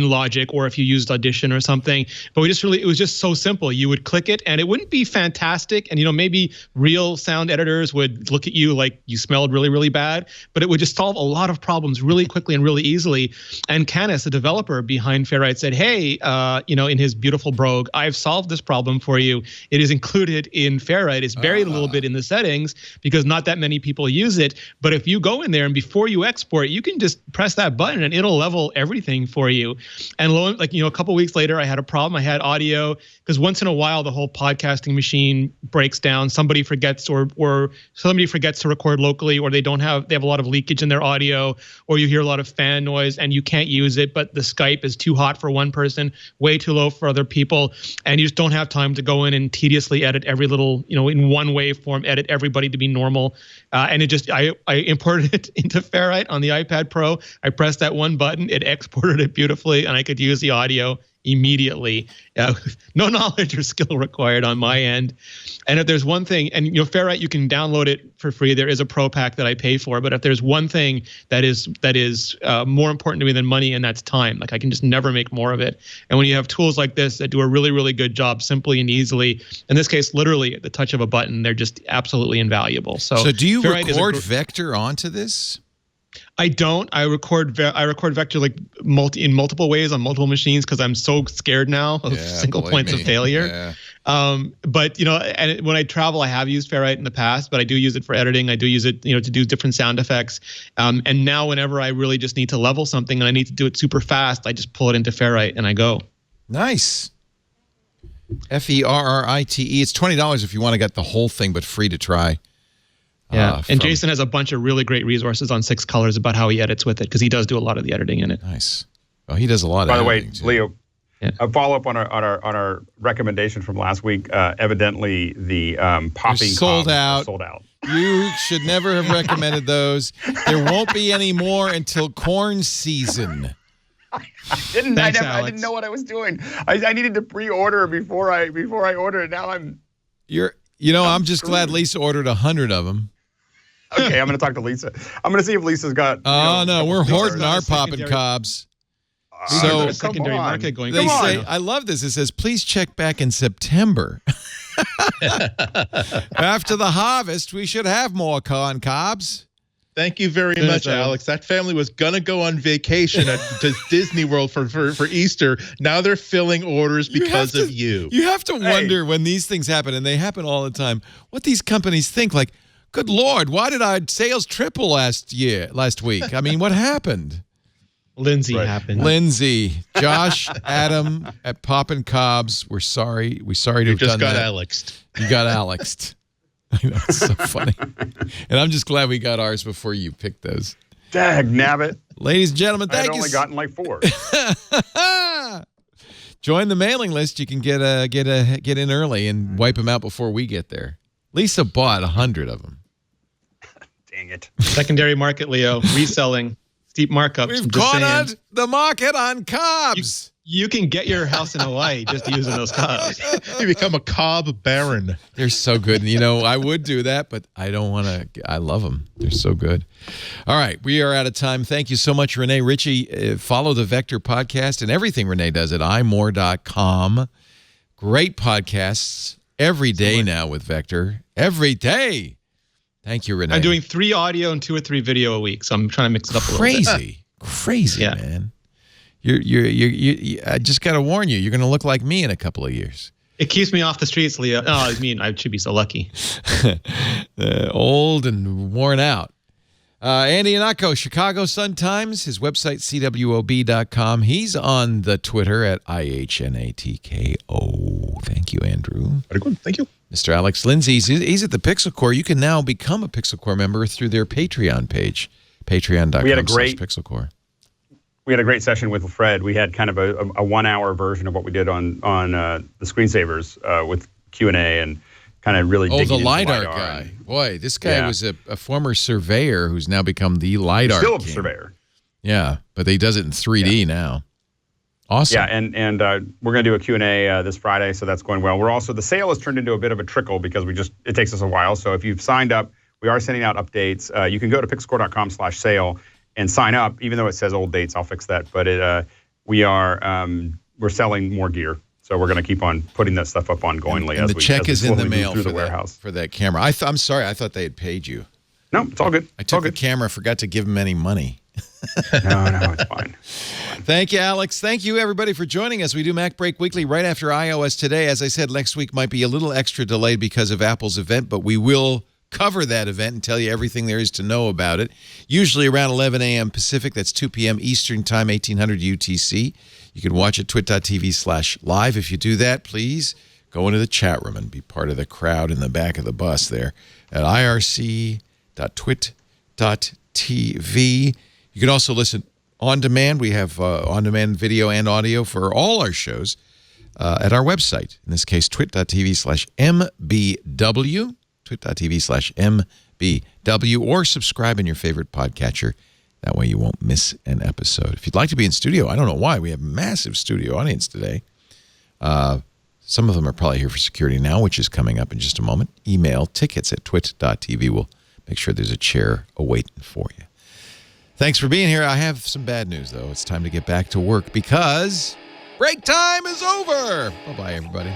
Logic, or if you used Audition or something. But it was just so simple. You would click it and it wouldn't be fantastic. And, maybe real sound editors would look at you like you smelled really, really bad, but it would just solve a lot of problems really quickly and really easily. And Canis, the developer behind Ferrite, said, hey, in his beautiful brogue, I've solved this problem for you. It is included in Ferrite. It's buried a little bit in the settings because not that many people use it. But if you go in there and before you export, you can just press that button and it'll level everything for you. And a couple weeks later, I had a problem. I had audio because once in a while, the whole podcasting machine breaks down. Somebody forgets or somebody forgets to record locally, or they have a lot of leakage in their audio, or you hear a lot of fan noise and you can't use it, but the Skype is too hot for one person, way too low for other people. And you just don't have time to go in and tediously edit every little, in one waveform, edit everybody to be normal. And I imported it into Ferrite on the iPad Pro. I pressed that one button, it exported it beautifully, and I could use the audio immediately. No knowledge or skill required on my end. And if there's one thing, and Ferrite, you can download it for free. There is a pro pack that I pay for, but if there's one thing that is more important to me than money, and that's time. Like I can just never make more of it. And when you have tools like this that do a really, really good job simply and easily, in this case, literally at the touch of a button, they're just absolutely invaluable. So do you Ferrite record Vector onto this? I don't. I record Vector like in multiple ways on multiple machines because I'm so scared now of single points of failure. Yeah. But and when I travel, I have used Ferrite in the past, but I do use it for editing. I do use it, to do different sound effects. And now, whenever I really just need to level something and I need to do it super fast, I just pull it into Ferrite and I go. Nice. Ferrite. It's $20 if you want to get the whole thing, but free to try. Yeah, and Jason has a bunch of really great resources on 6 Colors about how he edits with it because he does do a lot of the editing in it. Nice. Oh, he does a lot. By of the way, editing too. Leo, a follow up on our recommendation from last week. Evidently, the popping sold out. Sold out. You should never have recommended those. There won't be any more until corn season. I didn't know what I was doing. I needed to pre-order before I ordered it. Now I'm just glad Lisa ordered 100 of them. Okay, I'm going to talk to Lisa. I'm going to see if Lisa's got. Oh no, we're hoarding our popping cobs. So secondary market going. They say, I love this. It says, please check back in September. After the harvest, we should have more corn cobs. Thank you very much, Alex. That family was going to go on vacation to Disney World for Easter. Now they're filling orders because of you. You have to wonder when these things happen, and they happen all the time, what these companies think. Like, good Lord, why did our sales triple last week? I mean, what happened? Lindsay happened. Lindsay, Josh, Adam at Poppin' Cobs. We're sorry. We're sorry to have done that. You just got Alexed. You got Alexed. I know, it's so funny. And I'm just glad we got ours before you picked those. Dag nabbit. Ladies and gentlemen, thank you. I'd only gotten like 4. Join the mailing list. You can get in early and wipe them out before we get there. Lisa bought 100 of them. Dang it. Secondary market, Leo. Reselling. Steep markups. We've cornered the market on cobs. You can get your house in Hawaii just using those cobs. You become a cob baron. They're so good. And, I would do that, but I don't want to. I love them. They're so good. All right. We are out of time. Thank you so much, Renee Richey. Follow the Vector podcast and everything Renee does at imore.com. Great podcasts every day now with Vector. Every day. Thank you, Renee. I'm doing 3 audio and 2 or 3 video a week, so I'm trying to mix it up a little bit. Crazy, man. I just got to warn you, you're going to look like me in a couple of years. It keeps me off the streets, Leo. Oh, I mean, I should be so lucky. Old and worn out. Andy Anako, Chicago Sun-Times, his website, cwob.com. He's on the Twitter at IHNATKO. Thank you, Andrew. Very good. Thank you. Mr. Alex Lindsay, he's at the Pixel Corps. You can now become a Pixel Corps member through their Patreon page, patreon.com/Pixel Corps. We had a great session with Fred. We had kind of a 1-hour version of what we did on the screensavers with Q&A and kind of really digging the into LiDAR guy. Boy, this guy was a former surveyor who's now become the LiDAR still king. a surveyor. Yeah, but he does it in 3D now. Awesome. Yeah, and we're going to do a Q&A this Friday, so that's going well. The sale has turned into a bit of a trickle because it takes us a while. So if you've signed up, we are sending out updates. You can go to pixelcore.com/sale and sign up, even though it says old dates. I'll fix that. But we're selling more gear. So we're going to keep on putting that stuff up ongoingly. And the check is in the mail through the warehouse. For that camera. I'm sorry. I thought they had paid you. No, it's all good. I took the camera, forgot to give him any money. No, it's fine. Thank you, Alex. Thank you, everybody, for joining us. We do MacBreak Weekly right after iOS Today. As I said, next week might be a little extra delayed because of Apple's event, but we will cover that event and tell you everything there is to know about it. Usually around 11 a.m. Pacific. That's 2 p.m. Eastern Time, 1800 UTC. You can watch at twit.tv/live. If you do that, please go into the chat room and be part of the crowd in the back of the bus there at irc.twit.tv. You can also listen on demand. We have on-demand video and audio for all our shows at our website. In this case, twit.tv/mbw, twit.tv/mbw, or subscribe in your favorite podcatcher. That way you won't miss an episode. If you'd like to be in studio, I don't know why. We have a massive studio audience today. Some of them are probably here for Security Now, which is coming up in just a moment. Email tickets@twit.tv. We'll make sure there's a chair awaiting for you. Thanks for being here. I have some bad news, though. It's time to get back to work because break time is over. Bye-bye, everybody.